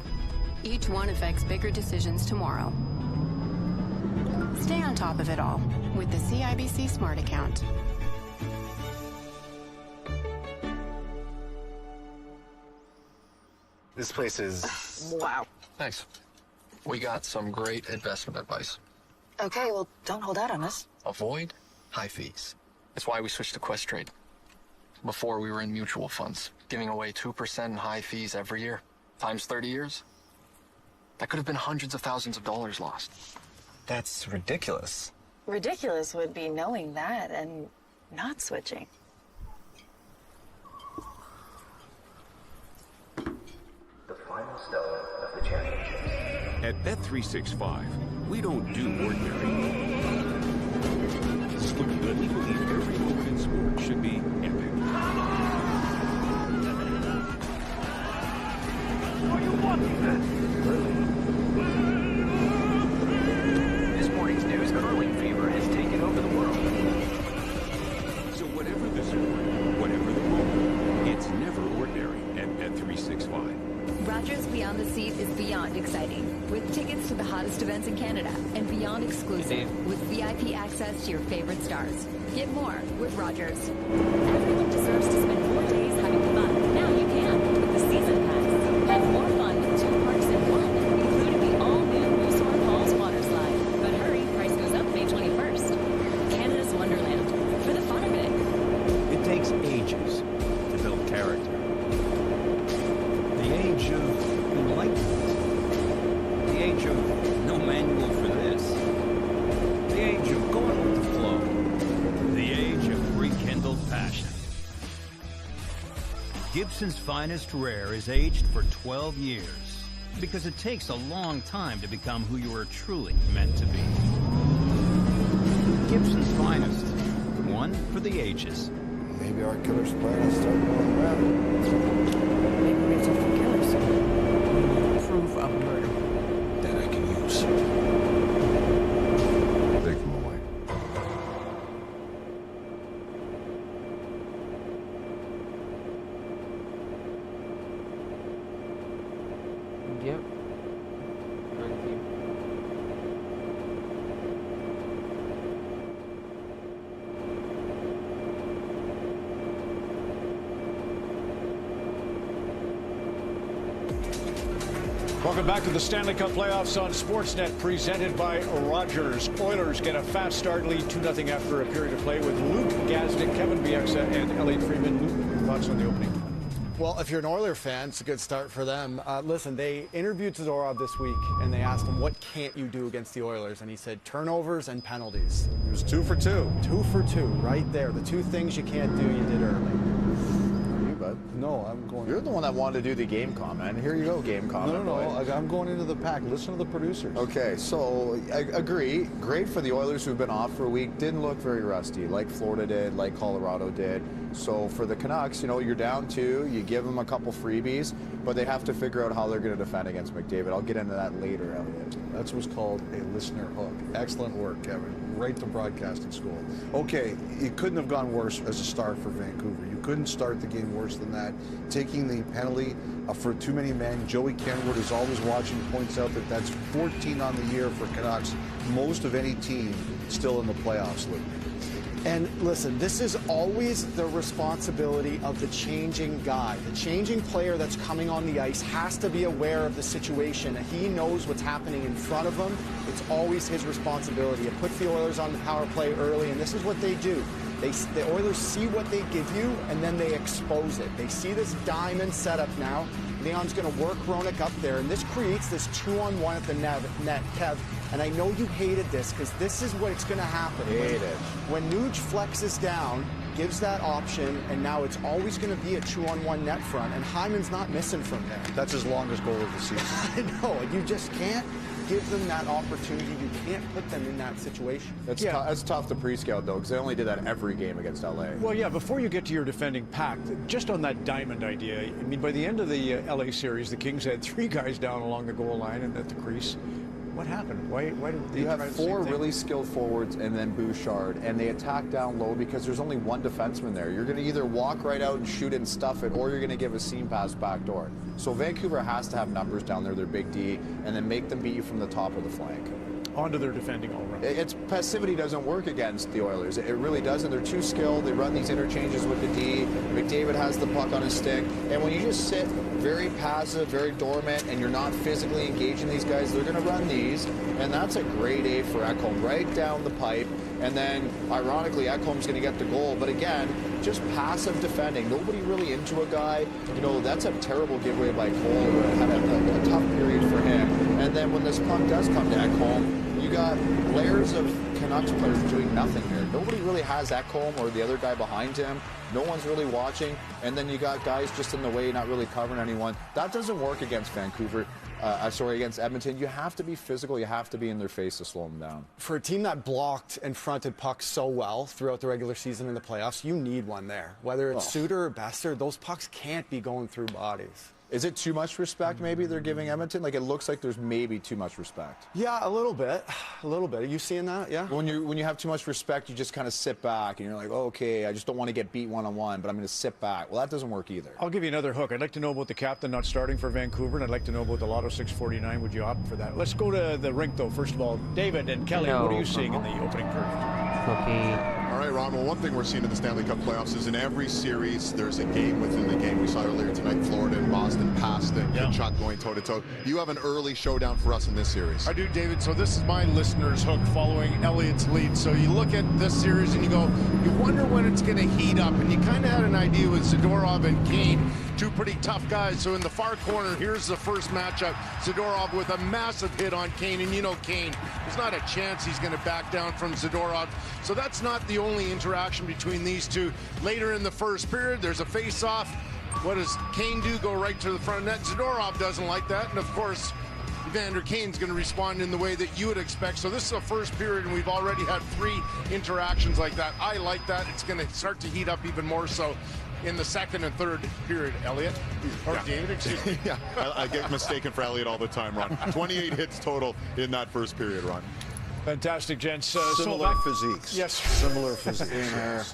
Each one affects bigger decisions tomorrow. Stay on top of it all with the CIBC Smart Account. This place is... Wow. Thanks. We got some great investment advice. Okay, well, don't hold out on us. Avoid high fees. That's why we switched to Quest Trade. Before, we were in mutual funds, giving away 2% in high fees every year. Times 30 years. That could have been hundreds of thousands of dollars lost. That's ridiculous. Ridiculous would be knowing that and not switching. The final stone of the championships. At Bet365, we don't do ordinary. Looking good, we believe every moment in sport should be epic. Are you watching this? This morning's news, curling fever has taken over the world. So whatever the sport, whatever the moment, it's never ordinary at Bet365. Rogers Beyond the Seat is beyond exciting, with tickets to the hottest events in Canada and beyond exclusive, with VIP access to your favorite stars. Get more with Rogers. Everyone deserves to spend 4 days having fun. Now you can with the Season Pass. Have more fun with 2 parks in one, including the all-new Moosehorn Falls water slide. But hurry, price goes up May 21st. Canada's Wonderland. For the fun of it. It takes ages to build character. The age of enlightenment. The age of no manual for this. The age of going with the flow. The age of rekindled passion. Gibson's Finest Rare is aged for 12 years because it takes a long time to become who you are truly meant to be. Gibson's Finest. One for the ages. Maybe our killer's plan is starting going around. Maybe we have something killers. Proof of murder. That I can use. Take them away. Yep. Thank you. Welcome back to the Stanley Cup playoffs on Sportsnet, presented by Rogers. Oilers get a fast start, lead 2-0 after a period of play with Luke Gazdic, Kevin Bieksa, and Elliot Friedman. Luke, your thoughts on the opening? Well, if you're an Oiler fan, it's a good start for them. Listen, they interviewed Zadorov this week, and they asked him, what can't you do against the Oilers? And he said, turnovers and penalties. It was 2 for 2. 2 for 2, right there. The 2 things you can't do, you did early. Bud. No, I'm going. You're the one that wanted to do the game comment. Here you go, game comment. No, I'm going into the pack. Listen to the producers. Okay, so I agree. Great for the Oilers who've been off for a week. Didn't look very rusty, like Florida did, like Colorado did. So for the Canucks, you know, you're down 2. You give them a couple freebies, but they have to figure out how they're going to defend against McDavid. I'll get into that later, Elliot. That's what's called a listener hook. Excellent work, Kevin. Right to broadcasting school. Okay, it couldn't have gone worse as a start for Vancouver. You couldn't start the game worse than that. Taking the penalty for too many men. Joey Kenwood is always watching, points out that that's 14 on the year for Canucks. Most of any team still in the playoffs, Luke. And listen, this is always the responsibility of the changing guy. The changing player that's coming on the ice has to be aware of the situation. He knows what's happening in front of him. It's always his responsibility. It puts the Oilers on the power play early, and this is what they do. The Oilers see what they give you, and then they expose it. They see this diamond setup now. Leon's going to work Hronek up there, and this creates this 2-on-1 at the net, Kev. And I know you hated this, because this is what's going to happen. When Nuge flexes down, gives that option, and now it's always going to be a 2-on-1 net front, and Hyman's not missing from there. That's his longest goal of the season. I know, and you just can't give them that opportunity. You can't put them in that situation. That's tough to pre-scout, though, because they only did that every game against LA. Well, yeah, before you get to your defending pack, just on that diamond idea, I mean, by the end of the LA series, the Kings had 3 guys down along the goal line and at the crease. What happened? Why did they You try have the same 4 thing? really skilled forwards and then Bouchard, and they attack down low because there's only one defenseman there. You're going to either walk right out and shoot it and stuff it, or you're going to give a seam pass back door. So Vancouver has to have numbers down there, their big D, and then make them beat you from the top of the flank. Onto their defending all around. It's passivity doesn't work against the Oilers. It really doesn't. They're too skilled. They run these interchanges with the D. McDavid has the puck on his stick. And when you just sit very passive, very dormant, and you're not physically engaging these guys, they're going to run these. And that's a great A for Ekholm, right down the pipe. And then, ironically, Ekholm's going to get the goal. But again, just passive defending. Nobody really into a guy. You know, that's a terrible giveaway by Cole. Had a tough period for him. And then when this puck does come to Ekholm, you got layers of Canucks players doing nothing here. Nobody really has Ekholm or the other guy behind him. No one's really watching. And then you got guys just in the way, not really covering anyone. That doesn't work against Vancouver. Against Edmonton. You have to be physical. You have to be in their face to slow them down. For a team that blocked and fronted pucks so well throughout the regular season and the playoffs, you need one there. Whether it's Suter or Besser, those pucks can't be going through bodies. Is it too much respect maybe they're giving Edmonton? Like, it looks like there's maybe too much respect. Yeah, a little bit. A little bit. Are you seeing that? Yeah. When you have too much respect, you just kind of sit back and you're like, oh, okay, I just don't want to get beat one-on-one, but I'm going to sit back. Well, that doesn't work either. I'll give you another hook. I'd like to know about the captain not starting for Vancouver, and I'd like to know about the Lotto 649. Would you opt for that? Let's go to the rink, though. First of all, David and Kelly, what are you seeing in the opening period? All right, Ron, well, one thing we're seeing in the Stanley Cup playoffs is in every series, there's a game within the game. We saw earlier tonight, Florida and Boston passed it, Kachuk going toe-to-toe. You have an early showdown for us in this series. I do, David. So this is my listener's hook following Elliott's lead. So you look at this series and you go, you wonder when it's going to heat up. And you kind of had an idea with Zadorov and Kane, 2 pretty tough guys. So in the far corner, here's the first matchup. Zadorov with a massive hit on Kane. And you know Kane, there's not a chance he's going to back down from Zadorov. So that's not the only interaction between these two. Later in the first period, there's a face-off. What does Kane do? Go right to the front net. Zadorov doesn't like that. And of course, Evander Kane's going to respond in the way that you would expect. So this is a first period, and we've already had 3 interactions like that. I like that. It's going to start to heat up even more so in the second and third period. Elliot? Or David, excuse me. Yeah, I get mistaken for Elliot all the time, Ron. 28 hits total in that first period, Ron. Fantastic, gents. Similar physiques. Yes. Similar physiques.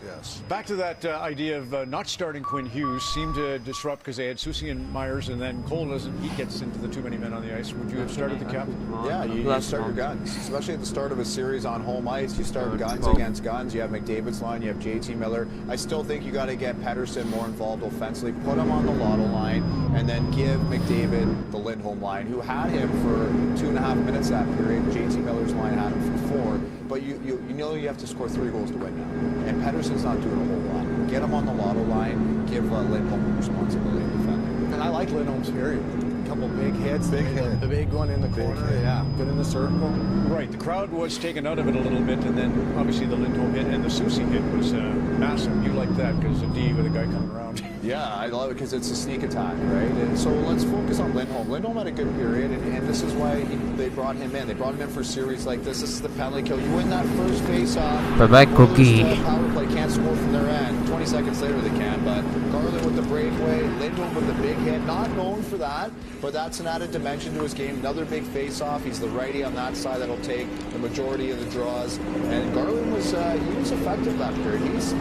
Yes. Back to that idea of not starting Quinn Hughes seemed to disrupt because they had Soucy and Myers, and then Cole he gets into the too many men on the ice. Would you have started the captain? Yeah, you start your guns, especially at the start of a series on home ice. You start guns against guns. You have McDavid's line. You have JT Miller. I still think you got to get Pettersson more involved offensively. Put him on the Lotto line, and then give McDavid the Lindholm line, who had him for 2.5 minutes that period. JT Miller's line had him for 4. But you know you have to score 3 goals to win now. And Pettersson's not doing a whole lot. Get him on the Lotto line. Give Lindholm the responsibility of defending. And I like Lindholm's period. A couple big hits. The big one in the corner. Yeah, good in the circle. Right. The crowd was taken out of it a little bit, and then obviously the Lindholm hit and the Soucy hit was massive. You like that because a D with a guy coming around. Yeah, I love it because it's a sneak attack, right? And so let's focus on Lindholm. Lindholm had a good period, and this is why they brought him in. They brought him in for a series like this. This is the penalty kill. You win that first face-off. Bye-bye, Cookie. Power play can't score from their end. 20 seconds later they can, but Garland with the breakaway, Lindholm with the big hit. Not known for that, but that's an added dimension to his game. Another big face-off. He's the righty on that side that'll take the majority of the draws. And Garland was effective that period. He's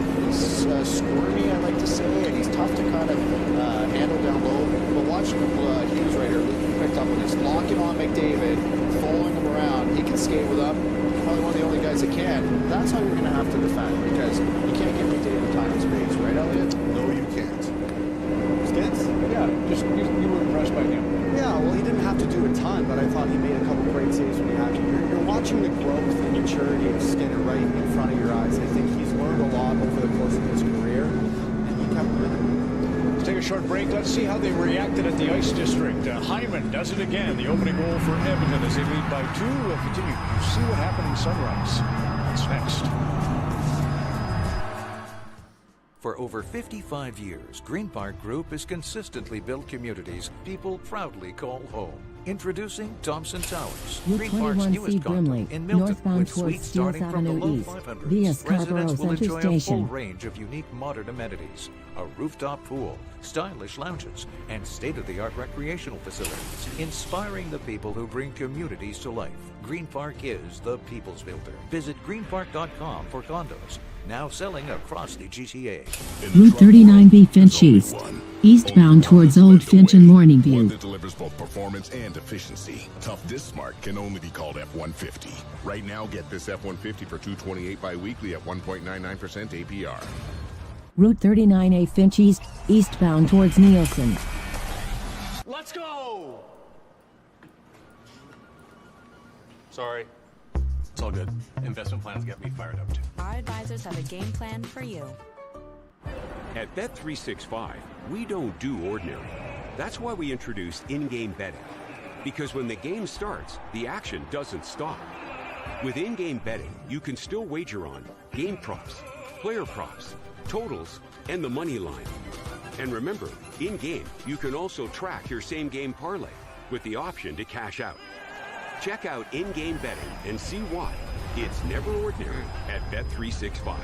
squirmy, I like to say, and he's tough to kind of handle down low. But watch Hughes right here. He picked up on this. Locking on McDavid, following him around. He can skate with him. Probably one of the only guys that can. That's how you're going to have to defend, because you can't give McDavid time and space, right, Elliot? No, you can't. Skins? Yeah, just you were impressed by him. Yeah, well, he didn't have to do a ton, but I thought he made a couple great saves when he had to. You're watching the growth and maturity of Skinner right in front of your eyes. I think he's learned learned a lot over the course of his career, and he kept winning. Let's take a short break. Let's see how they reacted at the Ice District. Hyman does it again. The opening goal for Edmonton as they lead by 2. We'll continue to see what happened in Sunrise. That's next. For over 55 years, Green Park Group has consistently built communities people proudly call home. Introducing Thompson Towers, Route Green Park's 21C newest Brimley, condo in Milton, northbound with towards suites Steeles starting from the Avenue low East, 500s. via Scarborough Residents will Centre enjoy a full Station. range of unique modern amenities, a rooftop pool, stylish lounges, and state-of-the-art recreational facilities, inspiring the people who bring communities to life. Green Park is the people's builder. Visit greenpark.com for condos, now selling across the GTA. Route 39B Finch East, eastbound towards Old Finch and Morningview. One that delivers both performance and efficiency. Tough this smart can only be called F-150. Right now, get this F-150 for $228 bi-weekly at 1.99% APR. Route 39A Finch East, eastbound towards Nielsen. Let's go! Sorry. It's all good. Investment plans get me fired up too. Our advisors have a game plan for you. At Bet365, we don't do ordinary. That's why we introduced in-game betting. Because when the game starts, the action doesn't stop. With in-game betting, you can still wager on game props, player props, totals, and the money line. And remember, in-game, you can also track your same-game parlay with the option to cash out. Check out in-game betting and see why it's never ordinary at Bet365.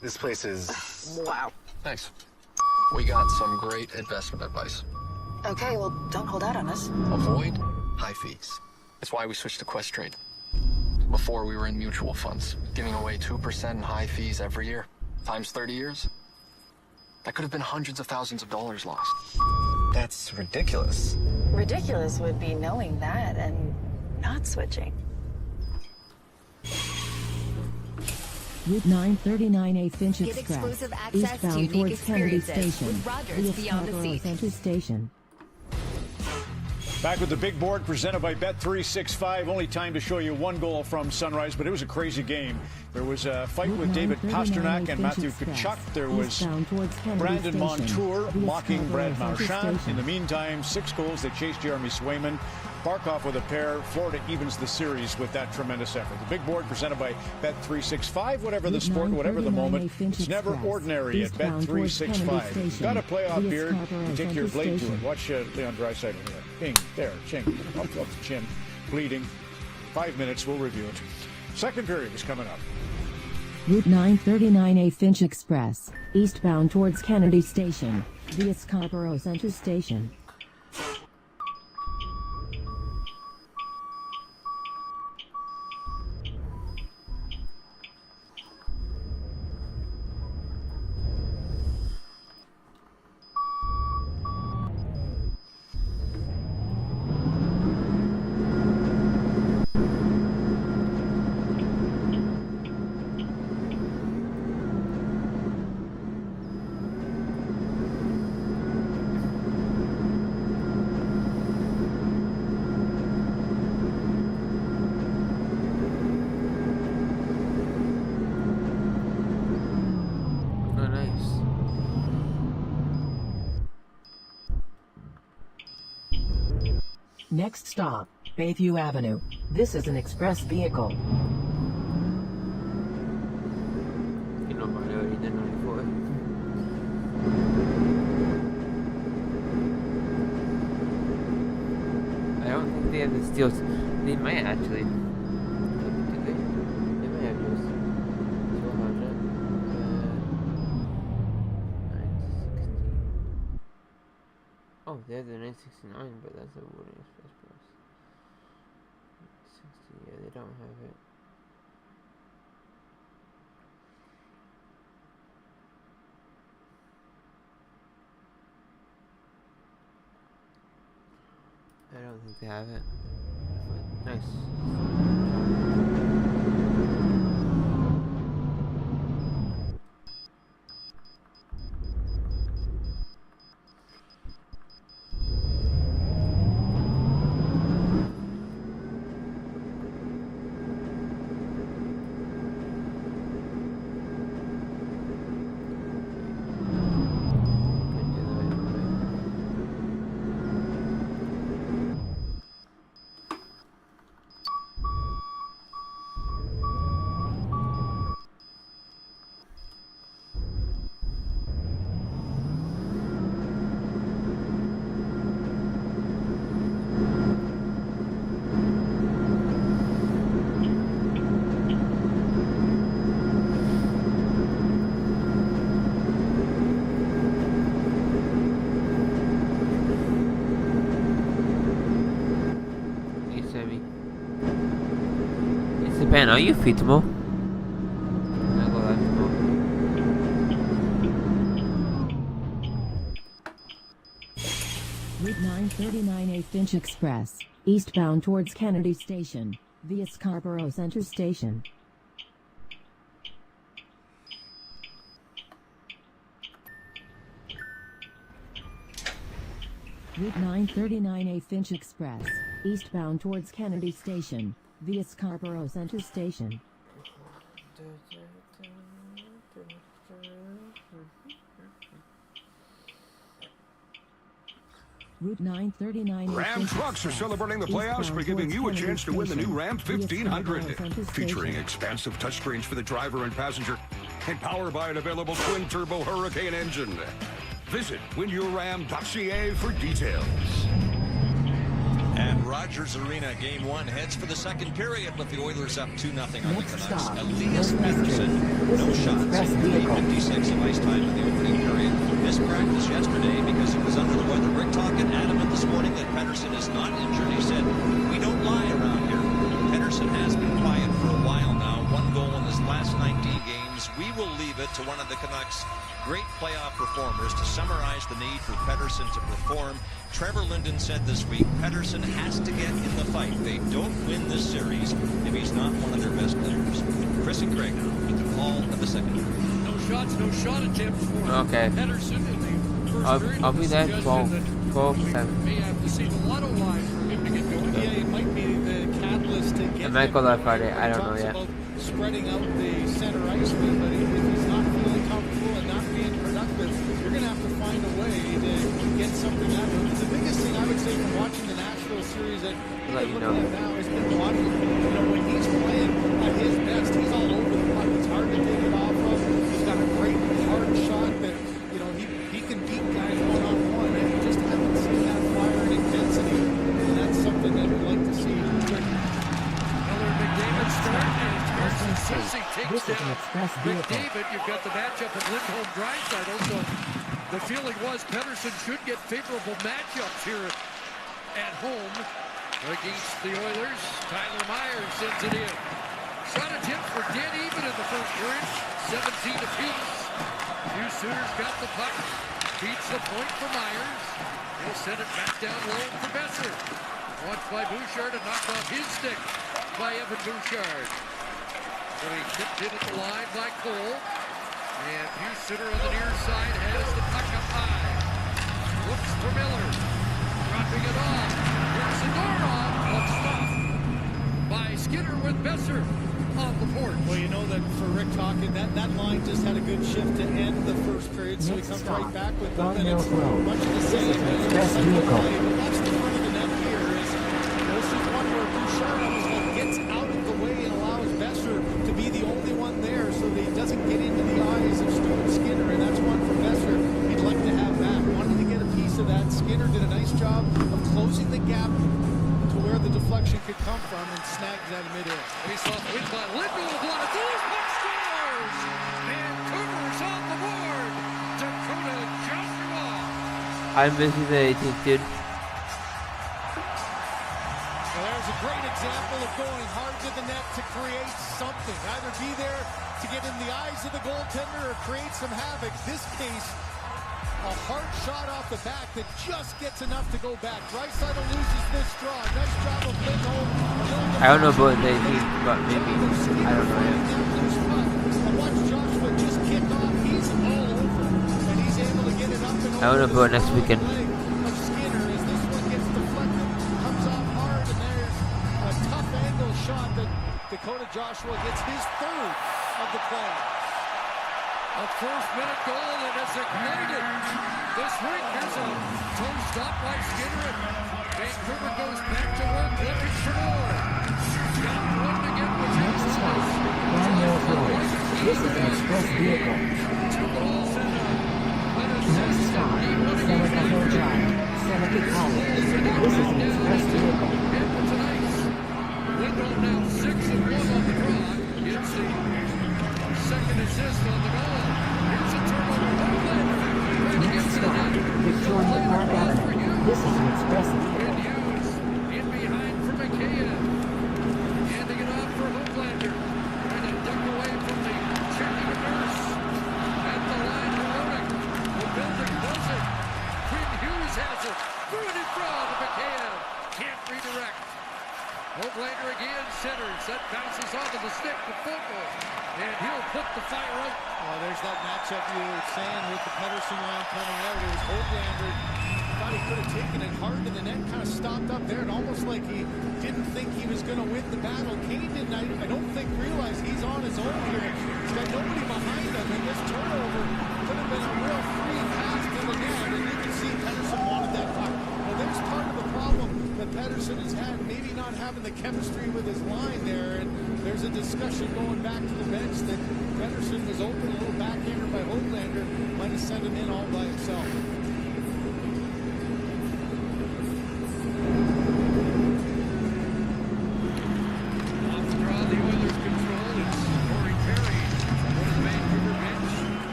This place is... Wow. Thanks. We got some great investment advice. Okay, well, don't hold out on us. Avoid high fees. That's why we switched to Questrade. Before, we were in mutual funds, giving away 2% in high fees every year. Times 30 years. That could have been hundreds of thousands of dollars lost. That's ridiculous. Ridiculous would be knowing that and not switching. Route 939A Finch Get Express, exclusive access to eastbound unique towards Kennedy experiences Station, with Rogers via Beyond the Scarborough Seat. Centre Station. Back with the big board presented by Bet365. Only time to show you one goal from Sunrise, but it was a crazy game. There was a fight with David Pasternak and Matthew Tkachuk. There was Brandon Montour mocking Brad Marchand. In the meantime, 6 goals. They chased Jeremy Swayman. Barkov with a pair. Florida evens the series with that tremendous effort. The big board presented by Bet365. Whatever the sport, whatever the moment, it's never ordinary at Bet365. You've got a playoff beard, you take your blade to it. Watch Leon Draisaitl here. Bing, there, ching, up the chin, bleeding. 5 minutes, we'll review it. Second period is coming up. Route 939A Finch Express, eastbound towards Kennedy Station, via Scarborough Centre Station. Next stop, Bayview Avenue. This is an express vehicle. You know about it, you didn't know before. I don't think they have the steals. They might actually. Do they? They might have just 200. 960. Oh, they have the 969, but that's a wooden express price. 60, yeah, they don't have it. I don't think they have it. But nice. Man, are you fitable? Route 939A Finch Express, eastbound towards Kennedy Station, via Scarborough Center Station. Route 939A Finch Express, eastbound towards Kennedy Station, via Scarborough Center Station. Route 939. Ram trucks are celebrating the playoffs by giving you a chance to win the new Ram 1500. Featuring expansive touchscreens for the driver and passenger, and powered by an available twin-turbo Hurricane engine. Visit winyourram.ca for details. And Rogers Arena Game 1 heads for the second period with the Oilers up 2-0 on the Canucks. Elias Pettersson, no shots, 8:56 of ice time in the opening period. Missed practice yesterday because he was under the weather. Rick Tocchet adamant this morning that Pettersson is not injured. He said, "We don't lie around here." Pettersson has been quiet for a while now. 1 goal in his last 19 games. We will leave it to one of the Canucks' great playoff performers to summarize the need for Pettersson to perform. Trevor Linden said this week, Pettersson has to get in the fight. They don't win this series if he's not one of their best players. Chris and Craig now with the call of the second period. No shots, no shot attempts for Okay. Pettersson in the first period. I'll be there 12-7. May have to see the lotto line for him to get going. Yeah, it might be the catalyst to get. I might go that Friday. I don't know yet. Spreading out the center ice with, but if he's not feeling comfortable and not being productive, you're going to have to find a way to get something out of him. The biggest thing I would say from watching the Nashville series that we're looking at now has been watching, when he's playing at his best, he's all over the puck. It's hard to take it off of. He's got a great hard shot that, he can beat guys one-on-one, and you just haven't seen that fire and intensity, and that's something that we'd like to see. Miller McDavid starting. Susie takes down McDavid. You've got the matchup of Lindholm-Draisaitl, so the feeling was Pettersson should get favorable matchups here at home against the Oilers. Tyler Myers sends it in. Shot attempts were dead even in the first period, 17 apiece. New Sooners got the puck, beats the point for Myers. He'll send it back down low for Besser. Watched by Bouchard and knocked off his stick by Evan Bouchard. So he tipped in at the line by Cole. And Busitter on the near side has the puck up high. Looks for Miller. Dropping it off. Here's Zadorov. Stopped by Skinner with Besser on the porch. Well, you know that for Rick Tocchet, that line just had a good shift to end the first period, so he comes right back with them. And it's much the same. That's the front of the net here. This is one where Bouchard gets out of the way and allows Besser to be the only one there so that he doesn't get into the eyes of Stuart Skinner, and that's one for Besser he'd like to have back. Wanted to get a piece of that. Skinner did a nice job of closing the gap to where the deflection could come from and snags that mid-air. Face off win by Lindholm. One of those puck scores! Vancouver's on the board. Dakota Joshua. I'm missing the 18th, dude. There's a great example of going hard to the net to create something. Either be there to get in the eyes of the goaltender or create some havoc. This case, a hard shot off the back that just gets enough to go back. Draisaitl loses this draw. Nice job of Lindholm. I don't know about the 18th, but maybe. I don't know yet. And watch Joshua just kick off. He's all over. And he's able to get it up and over. I don't know about next weekend. Shot that Dakota Joshua gets his third of the play. A first-minute goal and it's ignited this week. Here's a toe stop by Skinner, and Vancouver goes back to work looking for more. Got one to get with him. This is an express vehicle. Next stop, Seneca Hill Drive, Seneca College. This is an express vehicle. Lindholm now 6-1 on the clock. Gets the second assist on the goal. Here's a turnover. Next stop, Victoria Park Avenue. This is an express vehicle. In behind for McKayen. Handing it off for Hoglander. And he'll put the fire out. Well, there's that matchup you were saying with the Pedersen line coming out. It was Hoglander. Thought he could have taken it hard to the net, kind of stopped up there, and almost like he didn't think he was going to win the battle. Kane didn't, I don't think, realize he's on his own here. He's got nobody behind him, and this turnover could have been a real free pass to the net, and you can see Pedersen wanted that puck. Well, there's part of the problem that Pedersen has had, maybe not having the chemistry with his line there, and there's a discussion going back to the bench that Pedersen was open, a little backhander by Hoglander, might have sent him in all by himself.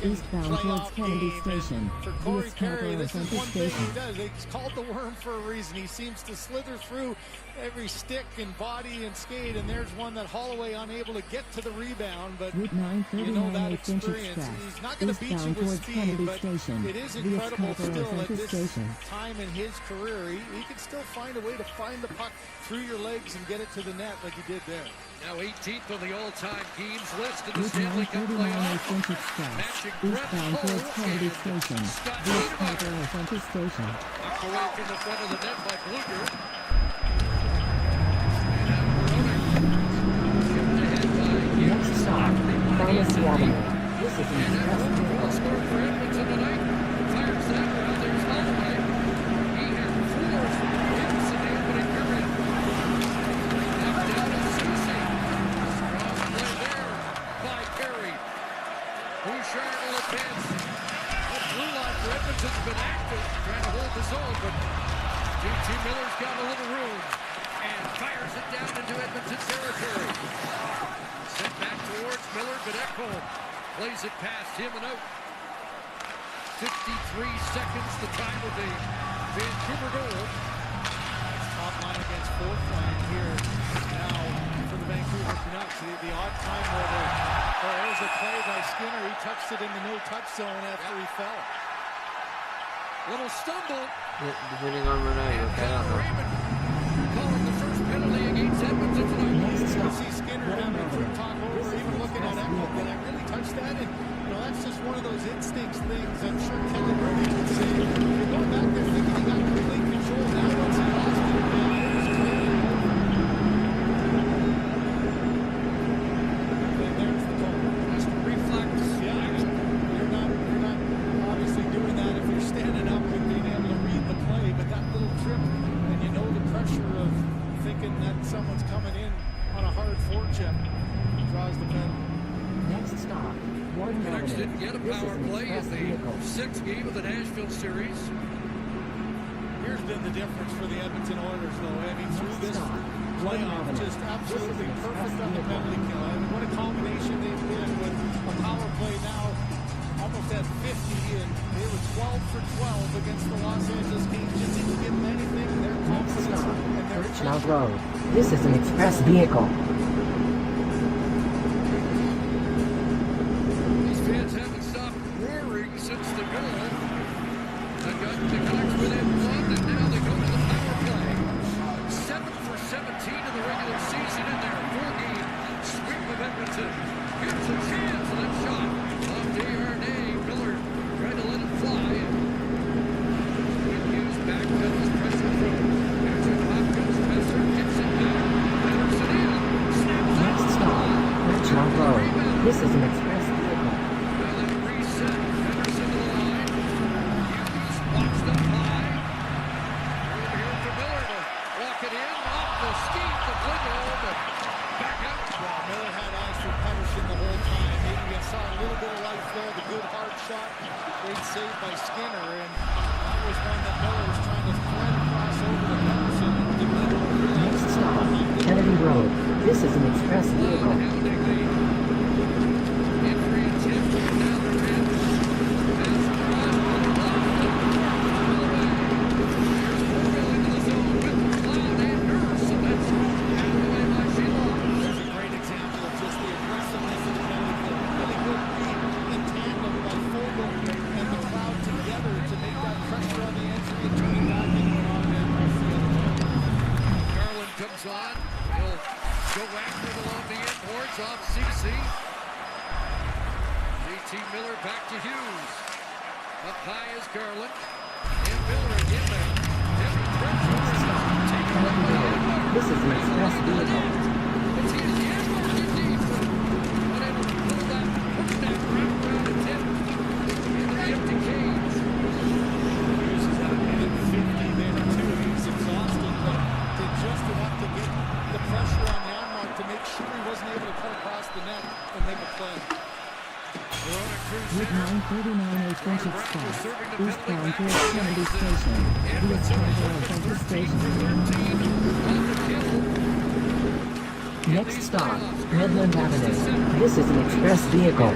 Eastbound towards Kennedy Station. For Corey Perry, this is one thing he does. He's called the worm for a reason. He seems to slither through every stick and body and skate, and there's one that Holloway unable to get to the rebound, but Route 939 you know that Finch experience. Express. He's not going to beat you with speed, but it is incredible still at this time in his career. He can still find a way to find the puck through your legs and get it to the net like he did there. Now 18th on the all-time games list in the Stanley Cup playoff. Matching Brett towards Kennedy Station. This Colorado Center Station. Knocked away from the front of the net by Bluger. Next stop, Pharmacy Avenue. This is an express score for Edmonton tonight. Fires that around. There's Holloway. He had 4 hits in the opening period. Knocked down to Susie. Strong play there by Perry. Bouchard will advance. The blue line for Edmonton's been active, trying to hold the zone, but JT Miller's got a little room and fires it down into Edmonton territory. Sent back towards Miller, but Ekholm plays it past him and out. 53 seconds, the time of the Vancouver goal. Top line against fourth line here now for the Vancouver Canucks. The odd time where there's a play by Skinner. He touched it in the no-touch zone after he fell. Little stumble. Depending on Renee, okay, I don't know. Calling the first penalty against Edmonton tonight. You see Skinner having a quick talk over, even looking at Ekholm. Did I really touch that? And that's just one of those instincts things. I'm sure Kelly Murray would say, you're going back there thinking he got complete control. Now once he lost it, it was clearly over. And there's the goal. Just a reflex. Yeah, you're not obviously doing that if you're standing up and being able to read the play, but that little trip, and you know the pressure of thinking that someone's coming in on a hard forecheck draws the penalty. Next stop, Warden Canucks Avenue. didn't get a This is power an play in express the vehicle. 6th game of the Nashville series. Here's been the difference for the Edmonton Oilers, though. I mean, through this playoff, just absolutely perfect on the penalty kill. I mean, what a combination they've been with a power play now, almost at 50, and they were 12 for 12 against the Los Angeles Kings. Just didn't give them anything. Their confidence and their Birchmount Road. This is an express vehicle. These fans haven't stopped roaring since the goal. They got the Canucks within 1, and now they go to the power play. 7 for 17 in the regular season in their 4-game sweep of Edmonton. Here's a chance, and that shot off Desharnais. Miller tried to let it fly. Good news, backpedals, pressure through. There's a Hopkins, Messer gets it back. Pedersen in, snaps out. Next stop, Birchmount Road. This is an express vehicle. Now that reset, Pedersen to the line. Hughes watched them high. Over here to Miller to walk it in. Off the skate, the Lindholm, and back out. Well, Miller had eyes for Pedersen the whole time. Maybe you saw a little bit of life there. The good hard shot. Great save by Skinner. And that was one that Miller was trying to thread across over to Pedersen. And did not realize. Next stop, Kennedy Road. This is an express vehicle. Hounding the entry attempt down the bench. Pass drive, Miller left. Holloway. Hands off CC. JT Miller back to Hughes. Up high is Garland. And Miller again there. Heavy pressure. Taken away by Edwards. This is an express vehicle. It's his Edwards indeed. Unable to pull that, push that round around and hit into the empty cage. Hughes is at a minute 50 there too. He's exhausted, but did just enough to get the pressure on the arm mark to make sure he wasn't able to cut across the net and make a play. With 939 French Express, eastbound towards Kennedy Station, via Scarborough Central Station. Next stop, Midland Avenue. This is an express vehicle.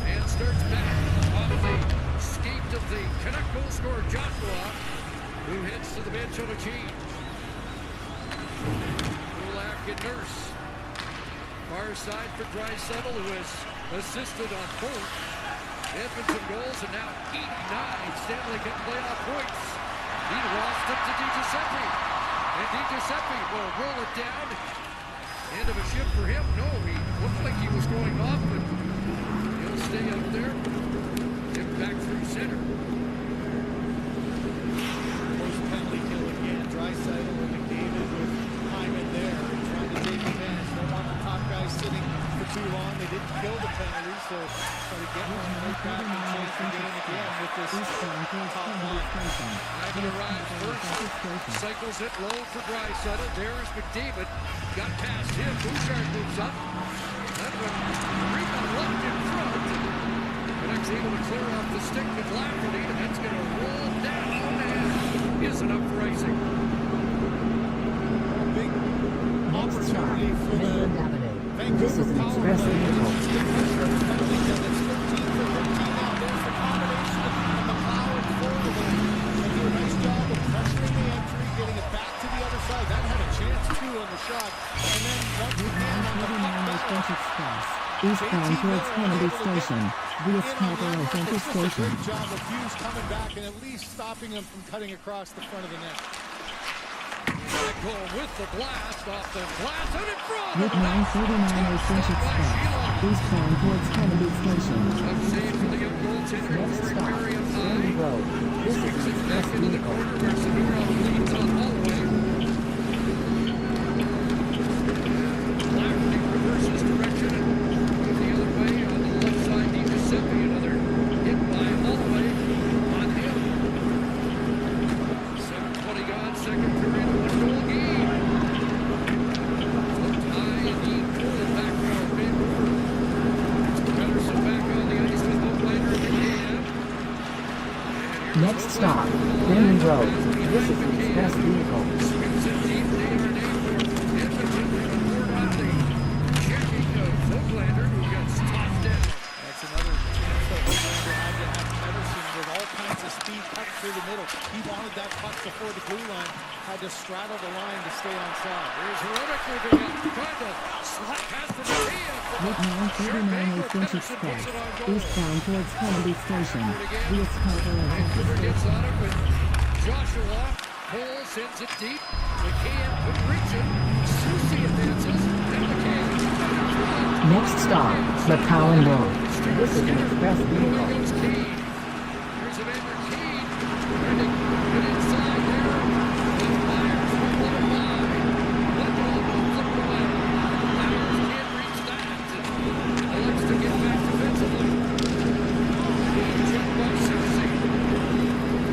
And starts back off the skate of the Canuck goal scorer Joshua, who heads to the bench on a change. Kulak and Nurse. Far side for Draisaitl, who has assisted on both Edmonton goals, and now 89 Stanley Cup playoff points. He lost it to DiGiuseppe. And DiGiuseppe will roll it down. End of a shift for him. No, he looked like he was going off, but he'll stay up there. Get back through center. First penalty kill again. Draisaitl and McDavid with Hyman there, trying to take advantage. Don't want the top guys sitting for too long. They didn't kill the penalty, so try to get one right back and change the game again with this top line. Ivan arrives first. Cycles it low for Draisaitl. There is McDavid. Got past him. Bouchard moves up. That one rebound left in front. Canucks able to clear off the stick with Lafferty, and that's going to roll down and isn't up for icing. Big opportunity for the Midland Avenue. Vancouver This is an Power express Play. vehicle. It's the pressure of the penalty kill. It's 13 for 13 now. There's the combination of McLeod and Fornite. They do a nice job of pressuring the entry, getting it back to the other side. That had a chance too on the shot. And then once again on the puck battle, French Express, eastbound towards Kennedy Station, via Scarborough Central Station. good job of Hughes coming back and at least stopping him from cutting across the front of the net. That goal with the blast off the glass and in front. With 939 French Express, eastbound towards Kennedy Station. Tough save for the young goaltender. Next Corey stop, Perry up Sandy high. Road. This is Kicks an it express back into the vehicle. corner where Zadorov leads on Holloway. Lafferty reverses direction and the other way on the left side. DiGiuseppe, another hit by Holloway on him. 7:20 gone, second period, 1-goal game. Looked high and he pulled it back for Vancouver. Pedersen back on the ice with Hochleiter and McCann. Next stop, Brennan Road. This is an express vehicle. Swings it deep, Desharnais for Edmonton. They report on the checking of Hochleiter, who gets tossed down. That's another chance that Hochleiter had to have Pedersen with all kinds of speed cut through the middle. He wanted that puck before the blue line, had to straddle the line to stay on side. Here's Hronek moving up, trying to slap past the Mattia. With 939 French Express, eastbound towards Kennedy Station, via Scarborough Central Vancouver gets Station. on it with Joshua. Cole sends it deep. McCann could reach it. Susie advances. And McCann. Next stop, McCowan Road. This is an express Over vehicle. goes Kane. Here's Evander Kane. Trying to get inside there. And Myers will let him by. Lindholm will flip it away. Myers can't reach that. And likes to get back defensively. Being checked by Susie.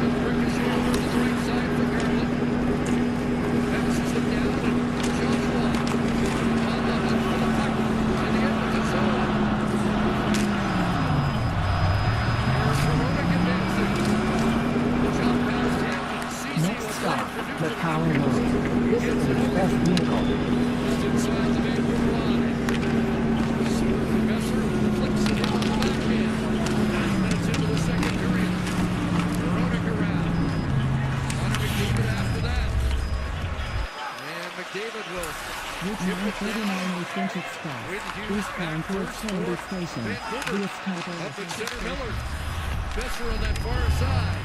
And ricochet over to the right side for Garland. Bounces it down and Joshua on the hunt for the puck in the Edmonton zone. Next stop, McCowan Road. This is an express vehicle. Inside the Vancouver line. Professor flips it on the backhand. 9 minutes into the second period. Hronek around. On to McDavid after that. And McDavid will With 939 French Express, eastbound towards Kennedy Station, via Scarborough up at Central center Station. Miller. Besser on that far side.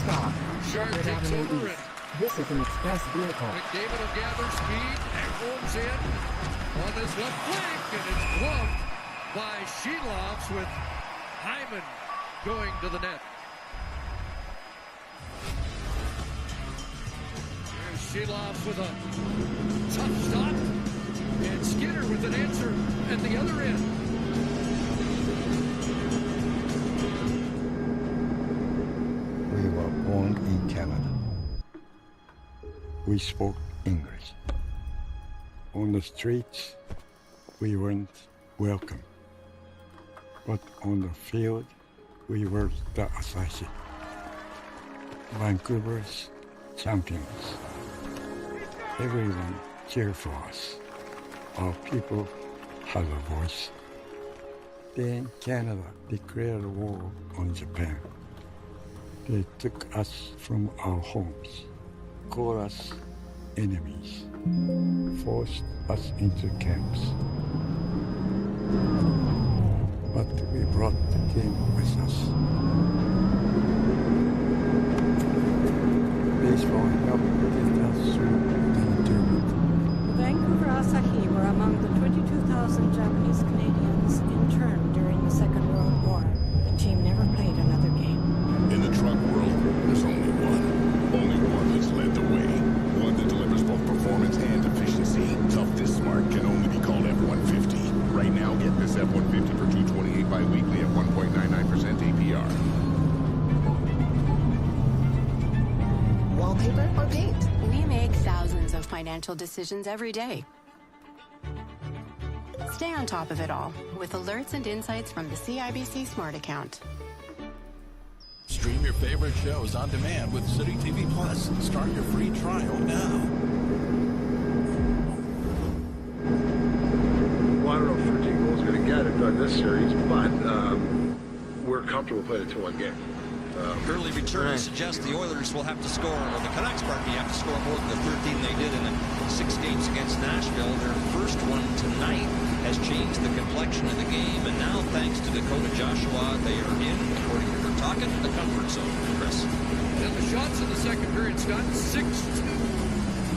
stop. Shard Shepherd takes Avenue over East. it. This is an express vehicle. McDavid will gather speed and Holmes in on his left flank, and it's gloved by Shelovs with Hyman going to the net. Here's Shelovs with a tough stop, and Skinner with an answer at the other end. We were born in Canada. We spoke English. On the streets, we weren't welcome. But on the field, we were the assassin. Vancouver's champions. Everyone cheered for us. Our people had a voice. Then Canada declared war on Japan. They took us from our homes, called us enemies, forced us into camps. But we brought the game with us. Baseball helped get us through the turbulence. The Vancouver Asahi were among the 22,000 Japanese Canadians interned during the Second World War. The team never played another game. In the truck world, there's only one. Only one that's led the way. One that delivers both performance and efficiency. Tough this smart can only be called F-150. Right now, get this F-150 for $228 bi-weekly at 1.99% APR. Wallpaper or paint? We make thousands of financial decisions every day. Stay on top of it all with alerts and insights from the CIBC Smart Account. Stream your favorite shows on demand with City TV Plus. Start your free trial now. Well, I don't know if 13 goals is going to get it done this series, but we're comfortable playing a 2-1 game. Early return suggests the Oilers will have to score, or the Canucks, pardon me, have to score more than the 13 they did in the 6 games against Nashville. Their first one tonight has changed the complexion of the game, and now, thanks to Dakota Joshua, they are in, according to Bertaken, the comfort zone. Chris. And the shots in the second period, Scott, 6-2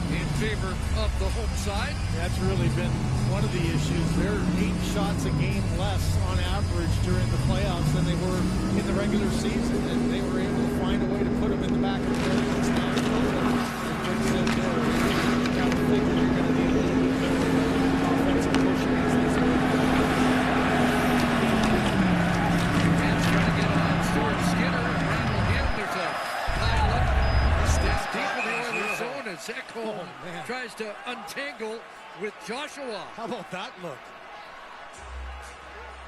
in favor of the home side. That's really been one of the issues. They're 8 shots a game less on average during the playoffs than they were in the regular season, and they were able to find a way to put them in the back of the net against Nashville. Got to think you're going to need a little bit better offensive push against this game. Man's trying to get on Stuart Skinner and rattle him. There's a pile up. Steps deep in the Oilers zone as Ekholm tries to untangle with Joshua. How about that look?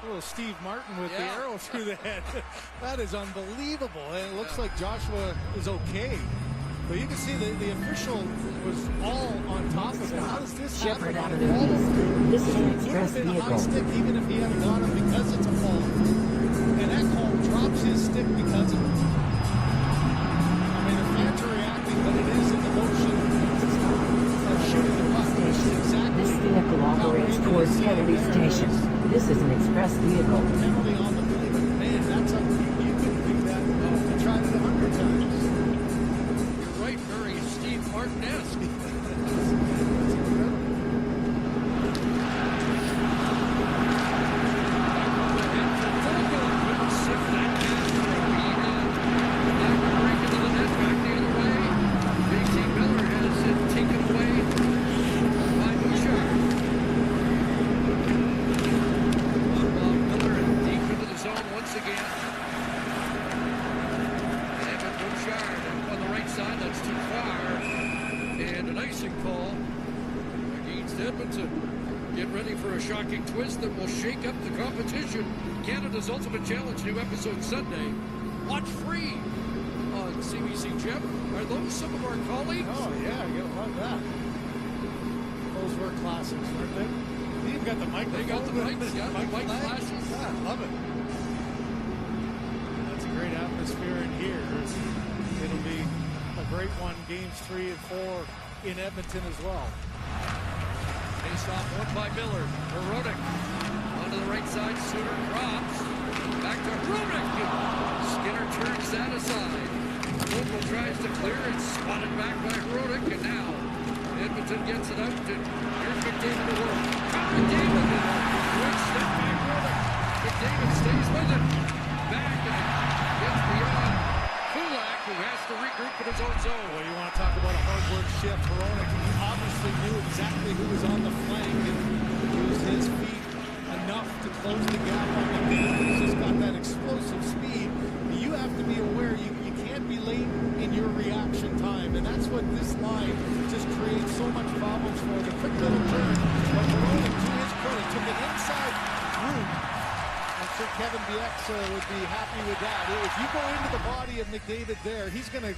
A little Steve Martin with the arrow through the head. That is unbelievable. And it looks like Joshua is okay. But you can see the official was all on top of it. How does this Shepherd happen? Avenue East. This is an express It would have been a high vehicle. stick even if he hadn't got him because it's a fall. And Ekholm drops his stick because of it. I mean, the fans are reacting, but it is in the motion of shooting the puck. Which is exactly This vehicle operates towards Kennedy Station. This is an express vehicle. penalty on the play, but man, that's up. You couldn't do that. I tried it 100 times. You're right, very Steve Martin-esque. Shocking twist that will shake up the competition. Canada's Ultimate Challenge, new episode Sunday. Watch free on CBC Gem. Are those some of our colleagues? Oh, yeah, you gotta love that. Those were classics, weren't they? They even got the microphone. They got the mics, yeah, the mic flashes. Yeah, I love it. That's a great atmosphere in here. It'll be a great one, games 3 and 4 in Edmonton as well. Face off won by Miller. Rodick onto the right side. Suter drops. Back to Rodick. Skinner turns that aside. Vogel tries to clear. It's spotted back by Rodick, and now Edmonton gets it out, and here's McDavid to work. McDavid, good step by Rodick. McDavid stays with it. Back, and gets beyond Kulak, who has to regroup in his own zone. Well, you want to talk about a hard work shift. Verona obviously knew exactly who was on the flank and used his feet enough to close the gap on McDavid. He's just got that explosive speed. You have to be aware you can't be late in your reaction time, and that's what this line just creates so much problems for. The quick little turn, but Verona, to his credit, took an inside route. I'm sure Kevin Bieksa would be happy with that. If you go into the body of McDavid there, he's going to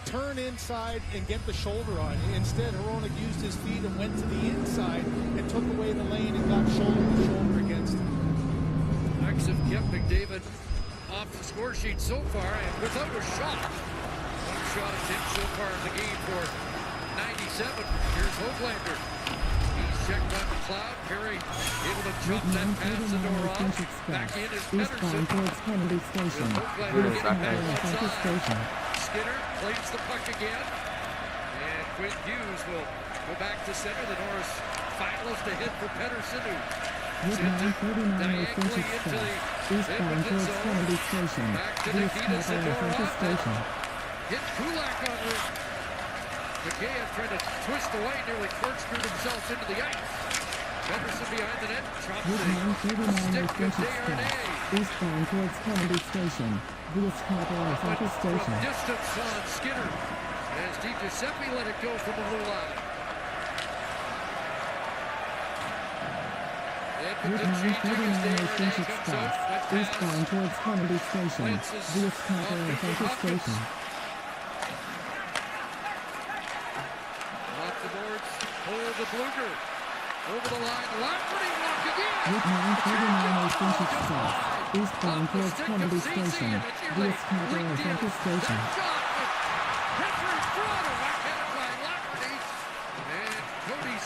turn inside and get the shoulder on. Instead, Hronek used his feet and went to the inside and took away the lane and got shoulder to shoulder against him. Ducks have kept McDavid off the score sheet so far, and without a shot. One shot attempt so far in the game for 97. Here's Hoglander. He's checked by McLeod. Perry able to jump that pass the door off. Back in is Pettersson. Towards Kennedy Station. Skinner plays the puck again. And Quinn Hughes will go back to center. The Norris finals to hit for Pettersson, who Route 939 Finch Express, eastbound towards Kennedy Station, via Scarborough Central Station. Hit Kulak on route. Mikheyev tried to twist away, nearly corkscrewed himself into the ice. Pettersson behind the net, chops Route 939 Finch Express, eastbound towards Kennedy Station, via Scarborough Central Station. From distance on Skinner, as DiGiuseppe let it go from the blue line. Route 939 Finch Express, eastbound towards Kennedy Station, via Scarborough Central Station. Off the boards, hold the Bluger. Over the line, Lafferty walk again. Route 939 Finch Express, eastbound towards Kennedy Station, via Scarborough Central Station.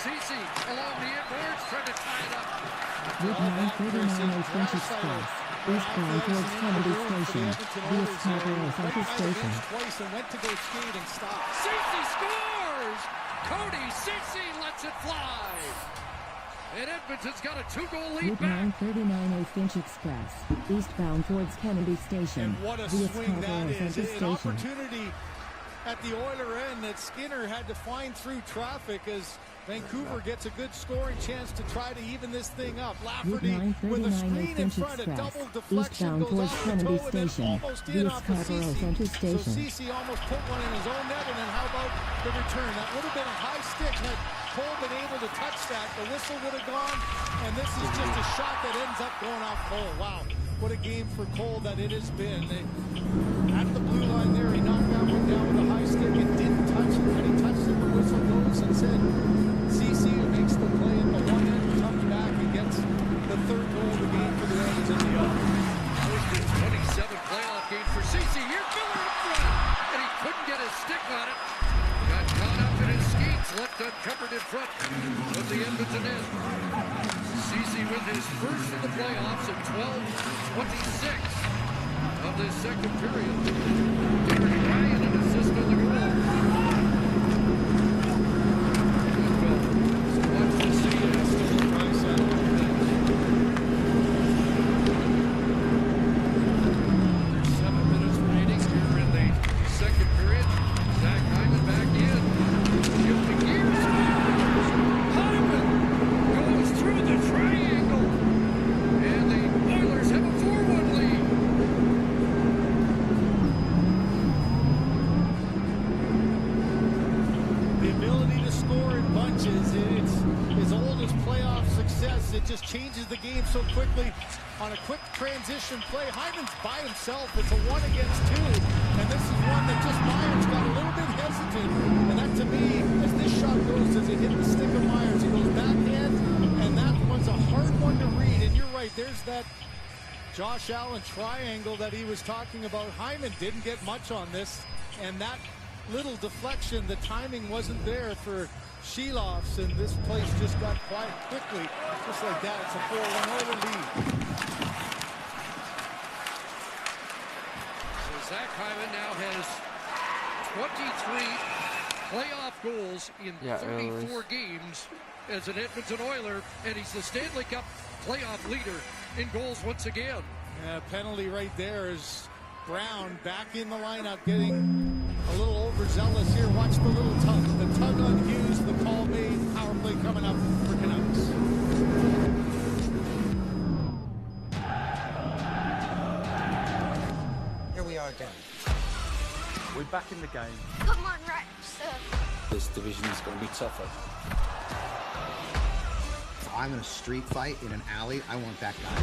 Ceci along the inboards, trying to tie it up. Route 939 Finch Express, eastbound towards Kennedy Station, via Scarborough Central Station. Twice and went to go skate and stop. Ceci scores! Cody Ceci lets it fly. And Edmonton's got a 2-goal lead Route back. 939 Finch Express, eastbound towards Kennedy Station, And what a via swing that Scarborough is. Central An Station. opportunity at the Oiler end that Skinner had to find through traffic as Vancouver gets a good scoring chance to try to even this thing up. Route Lafferty with a 939 screen in Finch front, a Express, double deflection, eastbound goes towards off the Kennedy toe and then Station, almost in via off of Scarborough Ceci. Central So Station. Ceci almost put one in his own net, and then how about the return? That would have been a high stick had Cole been able to touch that. The whistle would have gone, and this is just a shot that ends up going off Cole. Wow, what a game for Cole that it has been. At the blue line there, he knocked that one down with a high stick and didn't touch it. When he touched it, the whistle goes and said, Ceci makes the play at the one end, comes back and gets the third goal of the game for the Rams in the other. Posted 27 playoff game for Ceci. Here, Miller in front, and he couldn't get his stick on it. Got caught up in his skates, left uncovered in front of the Edmonton end. Ceci with his first in the playoffs at 12:26 of this second period. Derek Ryan an assist on the goal. So watch to see still Price out on the bench. There's 7 minutes remaining here in the second period. Zach Hyman back in. Shifting gears. Hyman goes through the triangle. And the Oilers have a 4-1 lead. The ability to score in bunches, it's as old as playoff success. It just changes the game so quickly. On a quick transition play, Hyman's by himself. It's a 1 against 2. And this is one that just Myers got a little bit hesitant. And that to me, as this shot goes, does it hit the stick of Myers? He goes backhand, and that one's a hard one to read. And you're right, there's that Josh Allen triangle that he was talking about. Hyman didn't get much on this. And that little deflection, the timing wasn't there for Sheloffs, and this place just got quiet quickly. Just like that, it's a 4-1 Oiler lead. So Zach Hyman now has 23 playoff goals in 34 games as an Edmonton Oiler, and he's the Stanley Cup playoff leader in goals once again. Yeah, penalty right there is Brown back in the lineup, getting a little overzealous here. Watch the little tug. The tug on Hughes, the call made. Power play coming up for Canucks. Here we are again. We're back in the game. Come on, Rex. This division is going to be tougher. If I'm in a street fight in an alley, I want that guy.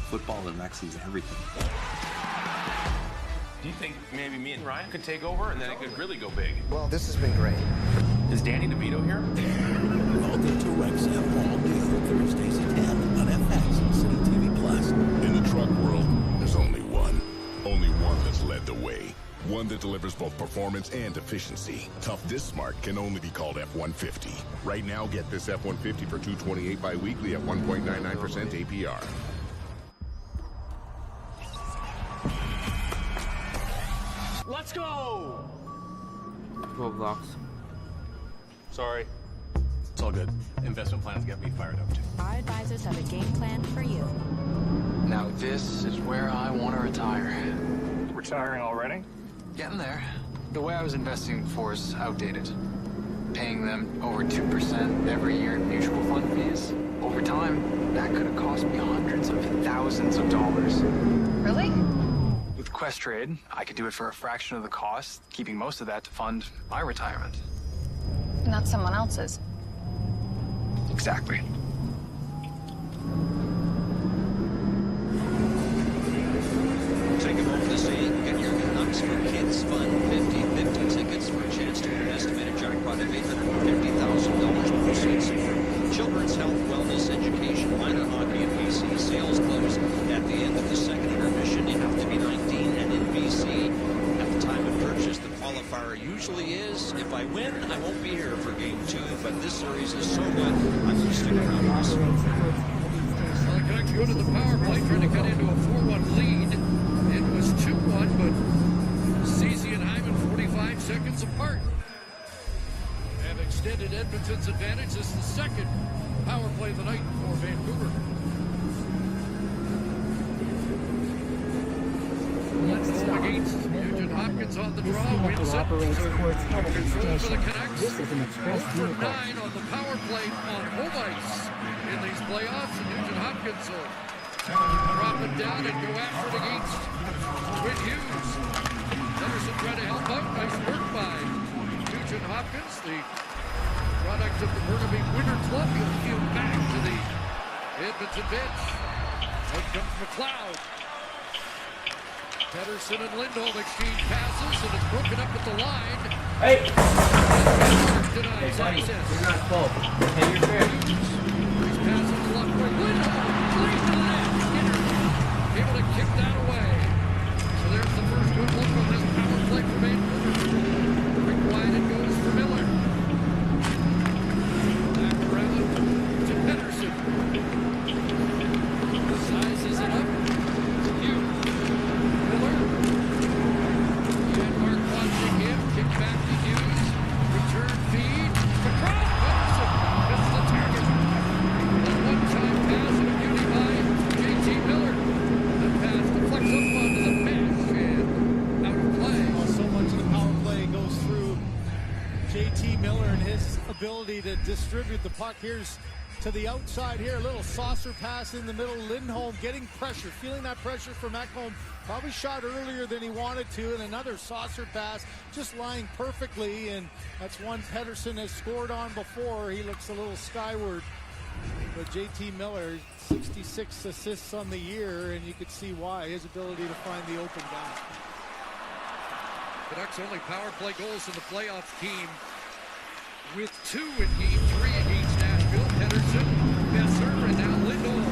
Football and Rex is everything. Do you think maybe me and Ryan could take over and then it could really go big? Well, this has been great. Is Danny DeVito here? Welcome to Wrexham, all new Thursdays at 10 on FX and City TV Plus. In the truck world, there's only one. Only one that's led the way. One that delivers both performance and efficiency. Tough this smart can only be called F-150. Right now, get this F-150 for $228 bi-weekly at 1.99% APR. Let's go! Roblox. Sorry. It's all good. Investment plans get me fired up too. Our advisors have a game plan for you. Now this is where I want to retire. Retiring already? Getting there. The way I was investing before is outdated. Paying them over 2% every year in mutual fund fees. Over time, that could have cost me hundreds of thousands of dollars. Really? With Questrade, I could do it for a fraction of the cost, keeping most of that to fund my retirement. Not someone else's. Exactly. Take a moment to see, get your Canucks for Kids Fund 50/50 tickets for a chance to win an estimated jackpot of $850,000 proceeds for children's health, wellness, education, minor hockey, and BC. Sales close at the end of the second intermission. You have to be 19 and in BC at the time of purchase. The qualifier usually is, if I win, I won't be here for game 2, but this series is so good, I'm going to stick around for this. Well, the Canucks go to the power play, trying to cut into a 4-1 lead. It was 2-1, but Ceci and Hyman 45 seconds apart have extended Edmonton's advantage. This is the second power play of the night for Vancouver. Against Nugent Hopkins on the draw, wins it. Control for the Canucks. This is an express for 9 on the power play on home ice in these playoffs. And Nugent Hopkins will drop it down and go after it against Quinn Hughes. Henderson trying to help out. Nice work by Nugent Hopkins, the product of the Burnaby Winter Club. He'll give back to the Edmonton bench. Out comes McLeod. Pedersen and Lindholm exchange passes, and it's broken up at the line. Hey! Denies Hey, buddy, access. you're not full. Hey, you're fair. He's passing to left wing. Lindholm, lead to the net. Skinner able to kick that away. So there's the first good look on this power play for Vancouver. Rick wide it goes for Miller. Back around to Pedersen. Sizes it up. Hughes. Miller. Denmark watching him. Kick back to Hughes. Return feed. McCraw. Pedersen missed the target. A one-time pass and a beauty by J.T. Miller. The pass deflects up onto the bench and out of play. Well, so much of the power play goes through J.T. Miller and his ability to distribute the puck. Here's to the outside here, a little saucer pass in the middle. Lindholm getting pressure, feeling that pressure from Ekholm. Probably shot earlier than he wanted to, and another saucer pass just lying perfectly, and that's one Pedersen has scored on before. He looks a little skyward. But J.T. Miller, 66 assists on the year, and you could see why, his ability to find the open guy. Canucks only power play goals in the playoff team with 2 in game 3 against Nashville. Pedersen, Besser, and now Lindholm.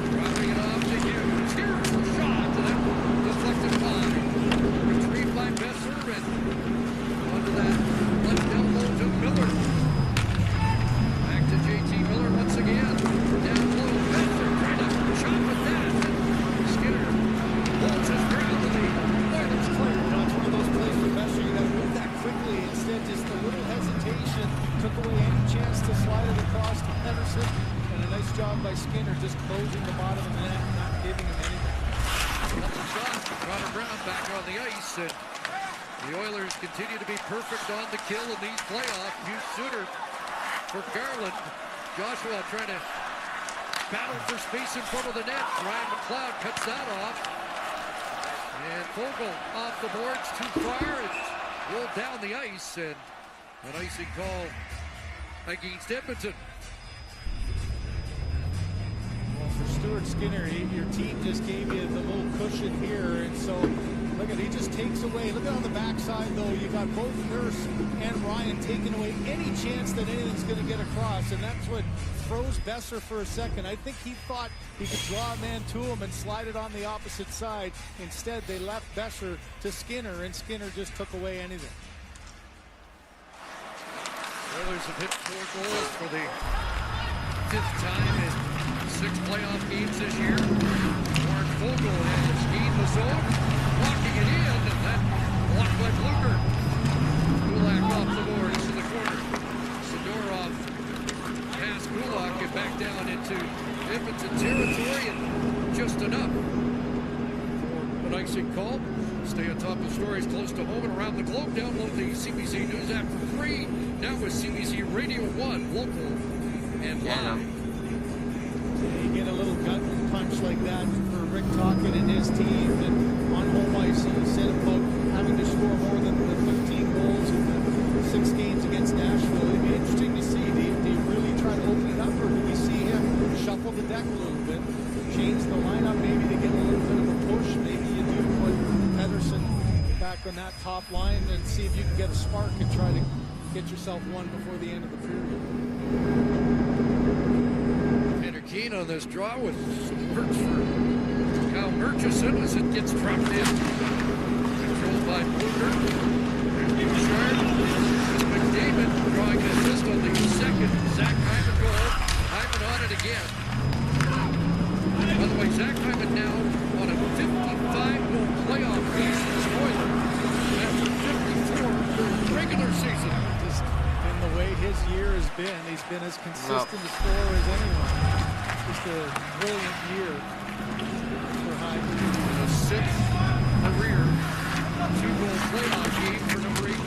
Dropping it off to Hughes. Here's the shot, and that deflected by. Retrieved by Besser, and onto that left elbow to Miller. Back to J.T. Miller once again. Down low, Besser trying to chop with that. And Skinner holds his ground to the Oilers clear. That's one of those plays for Besser you got to Skinner just closing the bottom of the net, not giving him anything. Couple shots from Connor Brown back on the ice, and the Oilers continue to be perfect on the kill in these playoffs. Huge shooter for Garland. Joshua trying to battle for space in front of the net. Ryan McLeod cuts that off. And Fogle off the boards too far. It's rolled down the ice, and an icing call against Edmonton. Well, for Stuart Skinner, your team just gave you the little cushion here, and so look at, he just takes away. Look at on the backside, though. You got both Nurse and Ryan taking away any chance that anything's going to get across, and that's what froze Besser for a second. I think he thought he could draw a man to him and slide it on the opposite side. Instead, they left Besser to Skinner, and Skinner just took away anything. Oilers have hit 4 goals for the 5th time in 6 playoff games this year. Mark Fogle has skied the zone, walking it in, and then blocked by Blucher. Kulak off the boards to the corner. Sidorov past Kulak and back down into Edmonton territory, and just enough for an icing call. Stay on top of stories close to home and around the globe. Download the CBC News app for free. Now with CBC Radio 1, local and live. You get a little gut punch like that for Rick Tocchet and his team, and on home ice he said about having to score more than the 15 goals in the 6 games against Nashville. It'd be interesting to see. Do you really try to open it up, or do we see him shuffle the deck a little bit, change the lineup maybe to get a little bit of a push? Maybe you do put Pedersen back on that top line and see if you can get a spark and try to get yourself one before the end of the period. Peter Keane on this draw with hurts for Kyle Murchison as it gets dropped in. Controlled by Blucher. Sharp. McDavid drawing an assist on the second Zach Hyman goal. Hyman on it again. By the way, Zach Hyman now on a 55-goal playoff pace for the Oilers. That's 54 for regular season. Just in the way his year has been, he's been as consistent a scorer as anyone. Just a brilliant year for Hyman. A 6th career 2-goal playoff game for number 18.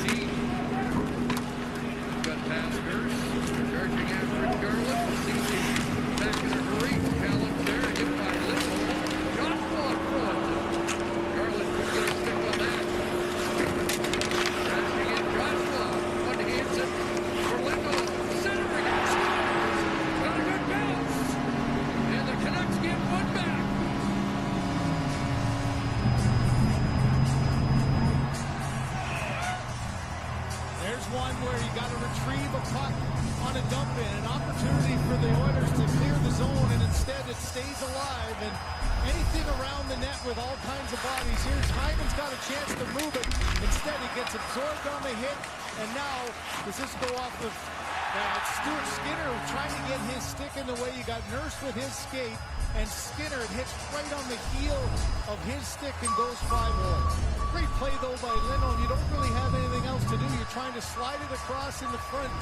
Got past Nurse, charging after Garland. Seems back in a hurry. Allen there, hit by Lindholm. Joshua up front. Garland couldn't get a stick on that. Crashing in Joshua. One hands it for Lindholm. Centering it. Got a good bounce. And the Canucks get one back. There's one where you got to retrieve a puck on a dump in. An opportunity for the Oilers to clear the zone, and instead it stays alive. And anything around the net with all kinds of bodies. Here's Hyman's got a chance to move it. Instead he gets absorbed on the hit. And now, does this go off of Stuart Skinner trying to get his stick in the way? You got Nurse with his skate, and Skinner hits right on the heel of his stick and goes 5-0. Great play though by Lindholm. You don't really have anything else to do. You're trying to slide it across in the front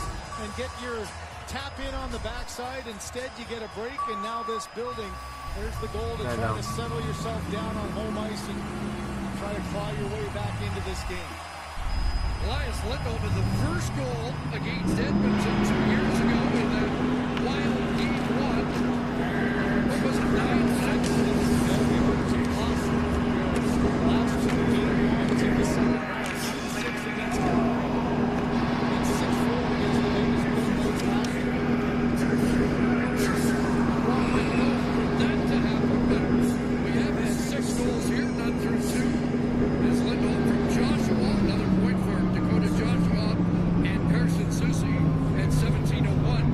and get your tap in on the backside. Instead you get a break, and now this building, there's the goal to try to settle yourself down on home ice and try to claw your way back into this game. Elias Lindholm with the first goal against Edmonton 2 years ago in that wild game 1. What was it, 9-6? Last 2 game 1s in the second round, 6 against Canada, and 6-4 against the Vegas Golden last year. That to happen, but we have had 6 goals here, none through 2. Is Lindholm from Joshua, another point for Dakota Joshua and Carson Soucy at 17:01.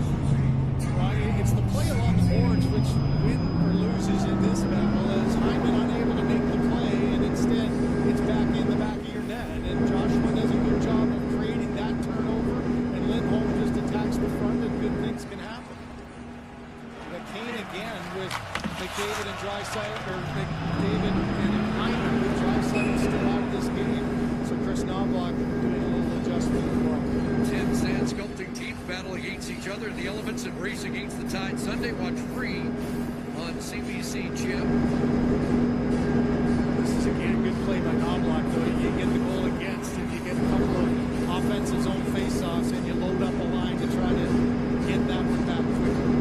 It's the play along the boards which win or loses in this battle, as Hyman unable to make the play, and instead it's back in the back of your net. And Joshua does a good job of creating that turnover, and Lindholm just attacks the front, and good things can happen. But Kane again with McDavid and Draisaitl, or McDavid and Hyman with Draisaitl still out of this game. So Chris Knobloch doing a little adjustment as well. 10 sand sculpting team battle against each other in the elements and race against the tide. Sunday, watch free on CBC Chip. This is again a good play by Knobloch, though. You get the goal against, and you get a couple of offensive zone face-offs, and you load up a line to try to get that one back quickly.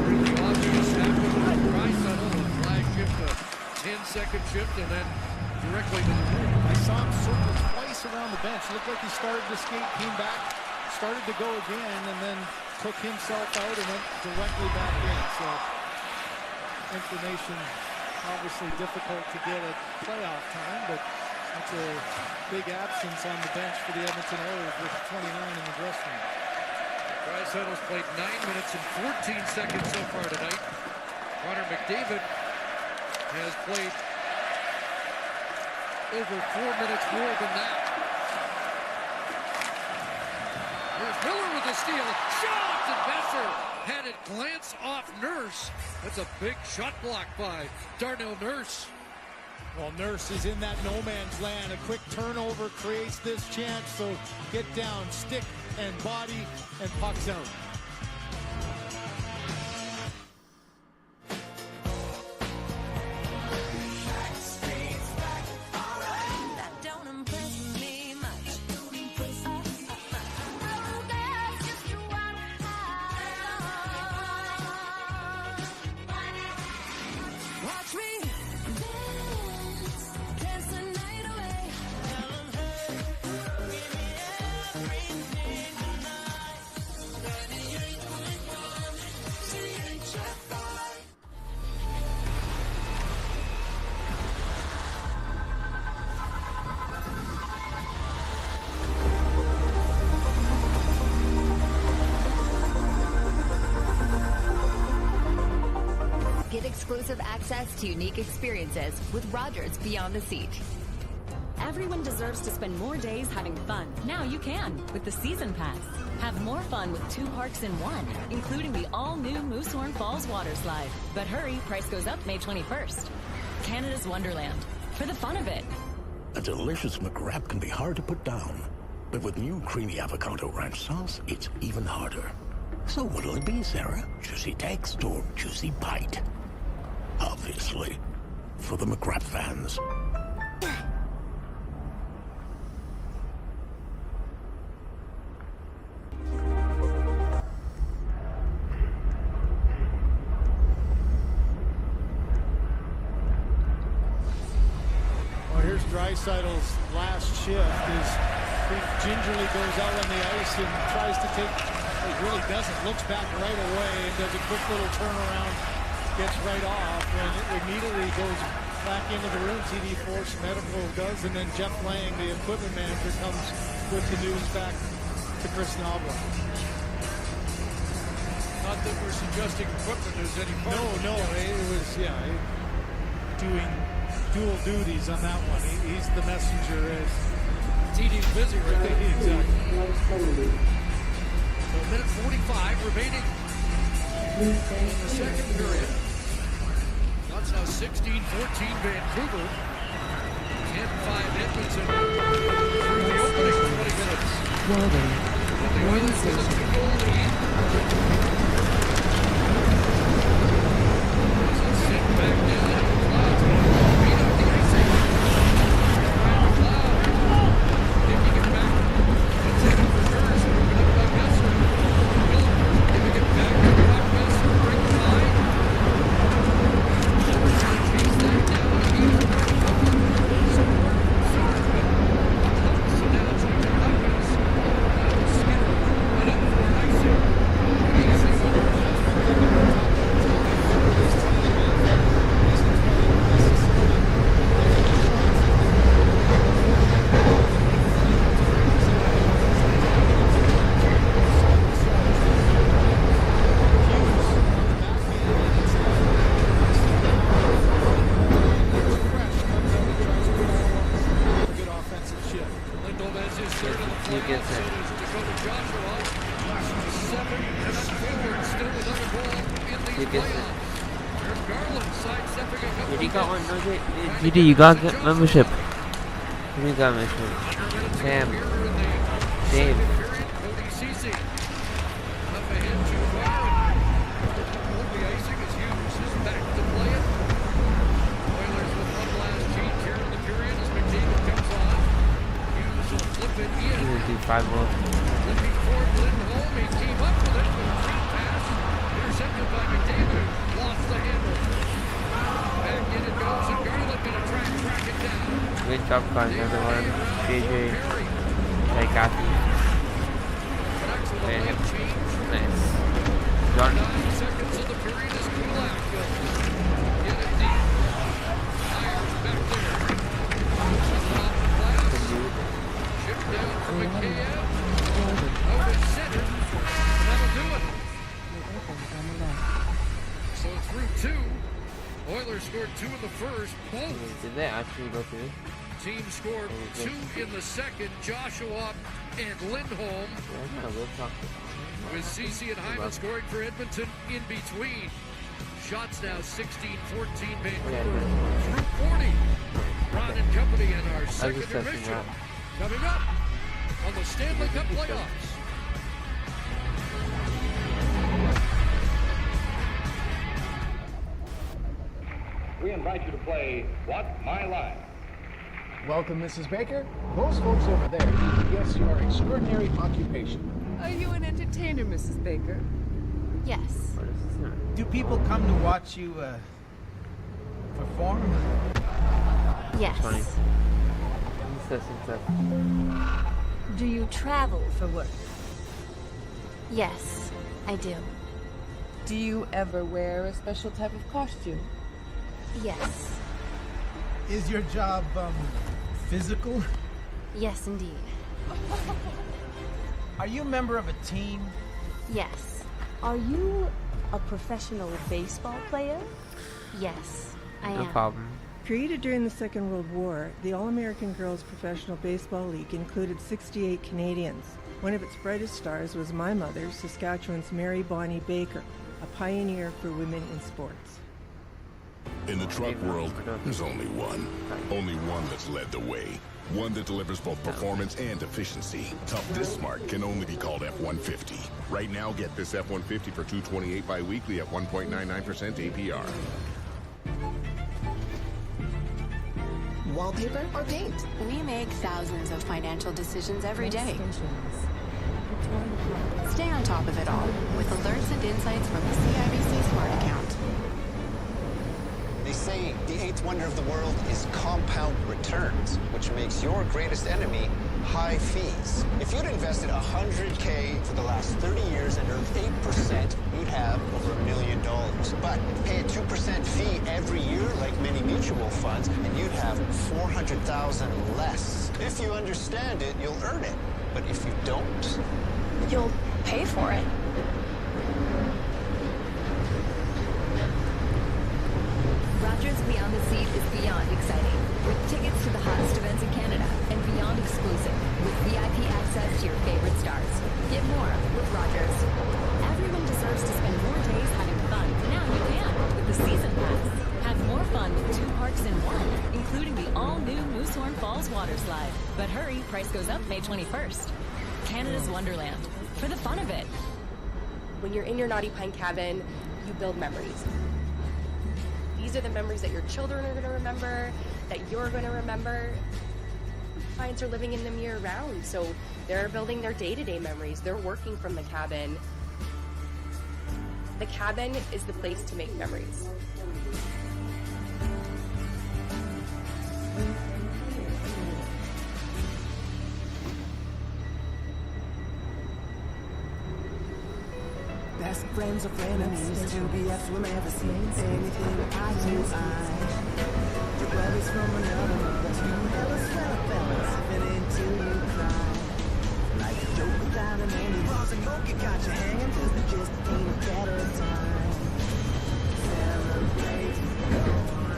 Really obvious after the dry settle, a flag shift, a 10-second shift, and then directly to the rim. I saw him circle twice around the bench. Looked like he started to skate, came back, started to go again, and then took himself out and went directly back in. So information obviously difficult to get at playoff time, but that's a big absence on the bench for the Edmonton Oilers with 29 in the dressing room. Drysaddle's played 9 minutes and 14 seconds so far tonight. Connor McDavid has played over 4 minutes more than that. Here's Miller with the steal. Shot! And Besser had it glance off Nurse. That's a big shot block by Darnell Nurse. Well, Nurse is in that no man's land. A quick turnover creates this chance. So get down, stick and body, and puck's out. Exclusive access to unique experiences with Rogers Beyond the Seat. Everyone deserves to spend more days having fun. Now you can with the Season Pass. Have more fun with 2 parks in 1, including the all-new Moosehorn Falls Water Slide. But hurry, price goes up May 21st. Canada's Wonderland. For the fun of it. A delicious McWrap can be hard to put down. But with new creamy avocado ranch sauce, it's even harder. So what'll it be, Sarah? Juicy text or juicy bite? Obviously, for the McWrap fans. Well, here's Draisaitl's last shift as he gingerly goes out on the ice and tries to take, he really doesn't, looks back right away and does a quick little turnaround. Gets right off and it immediately goes back into the room. TD Force Medical does, and then Jeff Lang, the equipment manager, comes with the news back to Chris Knobloch. Not that we're suggesting equipment is any part of it. No, it was, doing dual duties on that one. He's the messenger as TD's busy right there. Exactly. So a minute 45 remaining in the second period. That's now 16-14 Vancouver. 10-5 Edmonton through the opening 20 minutes. Walden. And the Oilers with a 2-goal lead. Sit back down. Cloud beat up the icing. Cloud picking it back. It's in for Nurse. Moving up by Messer. Miller giving it back to Brock Messer. Break the line. Chase that down. So now it's Hopkins. Skinner and up for icing. You got membership. You got membership. Sam. Dave. Susie. Up ahead too far. The icing is Hughes is back to play it. Oilers with one last change here in the period as McDavid comes on. Hughes will flip it in. Do 5 more. Looking for Lindholm. He came up with it with a free pass. Intercepted by McDavid. Lost the handle. Back in it goes, and Garland going to track it down. Good job, guys, everyone. JJ. Like Kathy. Nice. John. 9 seconds of the period is Kulak. Get it deep. Myers back there. Off the glass. Chip down for McKayev. Out at center. That'll do it. So through 2. Oilers scored 2 in the first. Both. Did they actually go through? Team scored 2 in the second. Joshua and Lindholm. With CC and Hyman scoring for Edmonton in between. Shots now 16-14 Vancouver through 40. Ron and company in our second intermission. Coming up on the Stanley Cup playoffs. We invite you to play What's My Line? Welcome, Mrs. Baker. Those folks over there need to guess your extraordinary occupation. Are you an entertainer, Mrs. Baker? Yes. Do people come to watch you, perform? Yes. Do you travel for work? Yes, I do. Do you ever wear a special type of costume? Yes. Is your job, physical? Yes, indeed. Are you a member of a team? Yes. Are you a professional baseball player? Yes, I am. No problem. Created during the Second World War, the All-American Girls Professional Baseball League included 68 Canadians. One of its brightest stars was my mother, Saskatchewan's Mary Bonnie Baker, a pioneer for women in sports. In the truck world, there's only one. Only one that's led the way. One that delivers both performance and efficiency. Tough this smart can only be called F-150. Right now, get this F-150 for $228 bi-weekly at 1.99% APR. Wallpaper or paint? We make thousands of financial decisions every day. Stay on top of it all with alerts and insights from the CIBC Smart Account. They say the eighth wonder of the world is compound returns, which makes your greatest enemy high fees. If you'd invested $100K for the last 30 years and earned 8%, you'd have over $1 million. But pay a 2% fee every year, like many mutual funds, and you'd have $400,000 less. If you understand it, you'll earn it. But if you don't, you'll pay for it. Rogers Beyond the Seat is beyond exciting, with tickets to the hottest events in Canada and beyond exclusive, with VIP access to your favorite stars. Get more with Rogers. Everyone deserves to spend more days having fun. Now you can with the Season Pass. Have more fun with 2 parks in 1, including the all-new Moosehorn Falls Water Slide. But hurry, price goes up May 21st. Canada's Wonderland, for the fun of it. When you're in your Naughty Pine cabin, you build memories. These are the memories that your children are going to remember, that you're going to remember. Clients are living in them year-round, so they're building their day-to-day memories. They're working from the cabin. The cabin is the place to make memories. Best friends or frenemies, 2 BFs will never see anything I do. Your brother's from another mother, 2 hella fellas, fit until you cry. Like a joke without an ending, bars and coke, you got you hanging, 'cause there just ain't a better time. Celebrate, go on,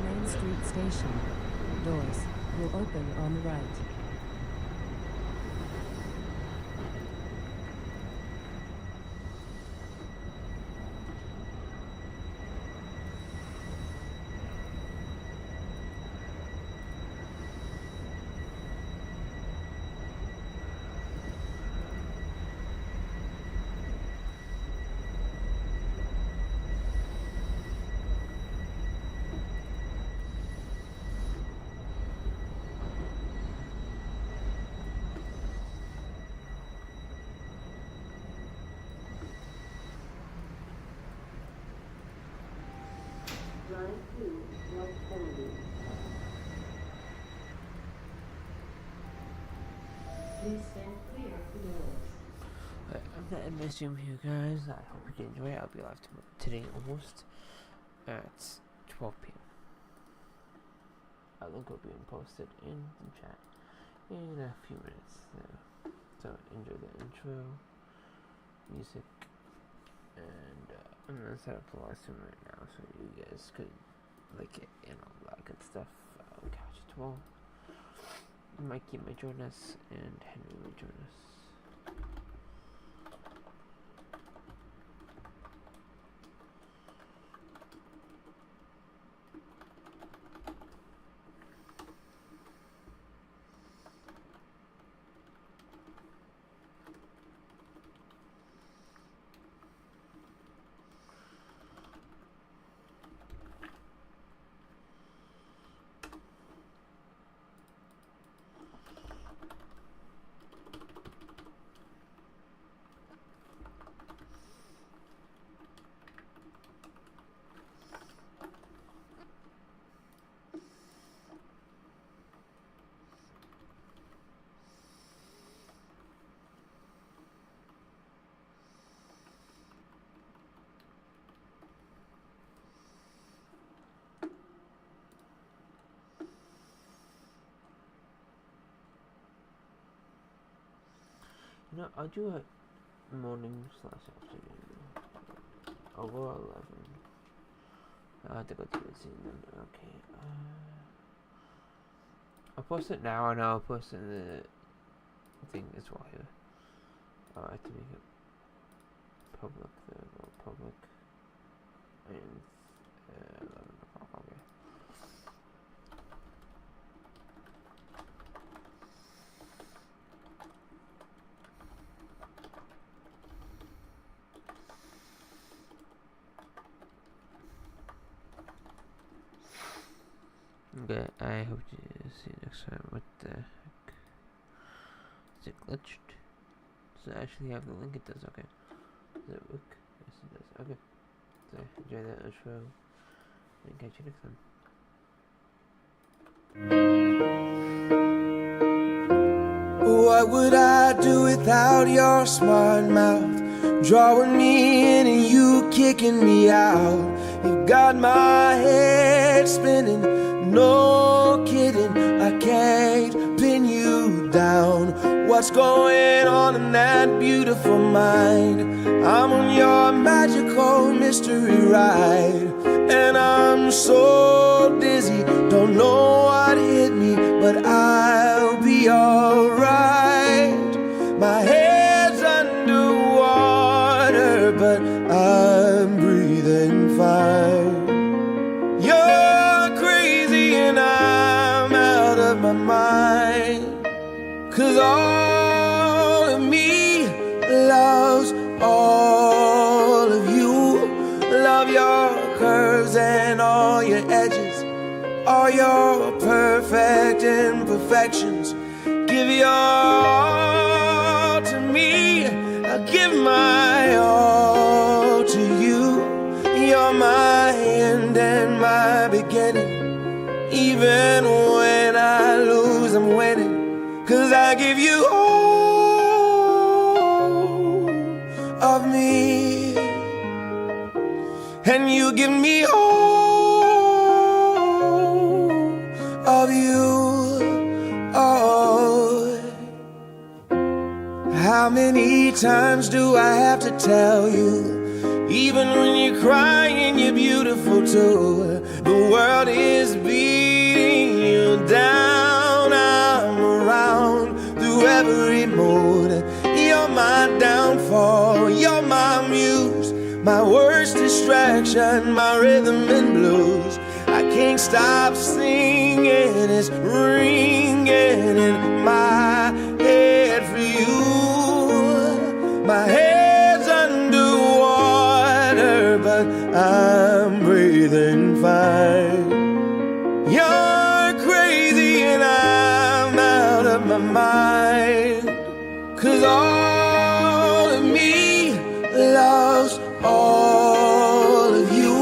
Main Street Station. Doors will open on the right. I'm gonna end my stream here, guys. I hope you did enjoy it. I'll be live today almost at 12 p.m. A link will be posted in the chat in a few minutes. So enjoy the intro music, and I'm gonna set up the live stream right now so you guys could like it and all that good stuff. I'll catch you tomorrow. Mikey may join us, and Henry may join us. You know, I'll do a morning/afternoon. I'll go 11. I have to go to the scene then. Okay. I'll post it now, and I'll post it in the thing as well here. I have to make it public. Public. And 11 o'clock. Okay. Okay, I hope to see you next time. What the heck? Is it glitched? Does it actually have the link? It does, okay. Does it work? Yes, it does. Okay. So, enjoy that intro. And catch you next time. What would I do without your smart mouth? Drawing me in and you kicking me out. You've got my head spinning. No kidding, I can't pin you down. What's going on in that beautiful mind? I'm on your magical mystery ride, and I'm so dizzy, don't know what hit me, but I'll be alright. My head's underwater, but I'm breathing fine. My mind, 'cause all of me loves all of you. Love your curves and all your edges, all your perfect imperfections. Give your all to me, I'll give my all to you. You're my end and my beginning. Even when I lose, I'm winning. 'Cause I give you all of me, and you give me all of you. Oh, how many times do I have to tell you? Even when you're crying, you're beautiful too. The world is beating you down. I'm around through every mood. You're my downfall, you're my muse, my worst distraction, my rhythm and blues. I can't stop singing, it's ringing in my head for you. My head's underwater, but I'm breathing fine. You're crazy and I'm out of my mind. 'Cause all of me loves all of you.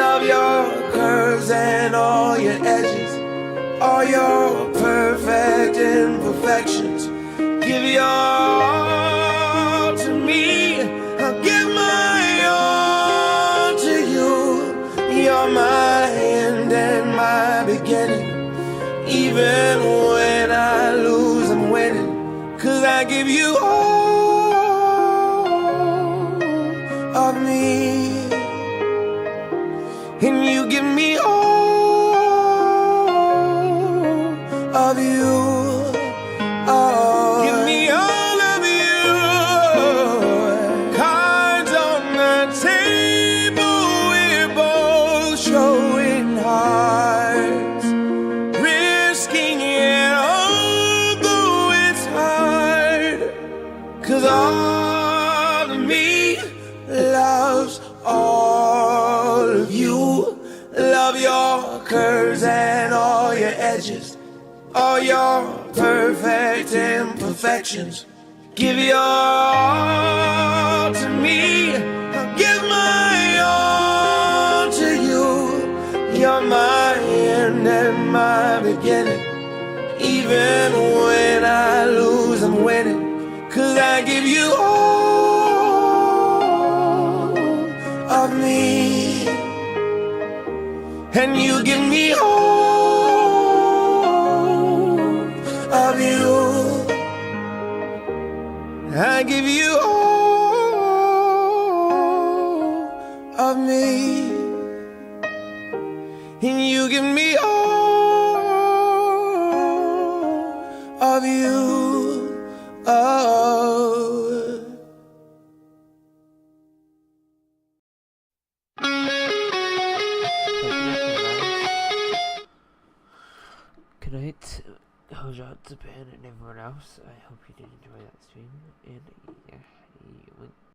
Love your curves and all your edges, all your perfect imperfections. your all to me. I'll give my all to you. You're my end and my beginning. Even when I lose, I'm winning. 'Cause I give you all of me, and you give me all of you. Oh, give me all of you. Cards on the table, we're both showing hearts, risking it although it's hard. 'Cause all of me loves all of you. Love your curves and all your edges, all your perfect imperfections. Give your all to me. I'll give my all to you. You're my end and my beginning. Even when I lose, I'm winning. 'Cause I give you all of me, and you give me all of you. I give you all of me, and you give me all of you. Oh. Good night, Hoja, Japan, and everyone else. I hope you did enjoy that stream, and yeah,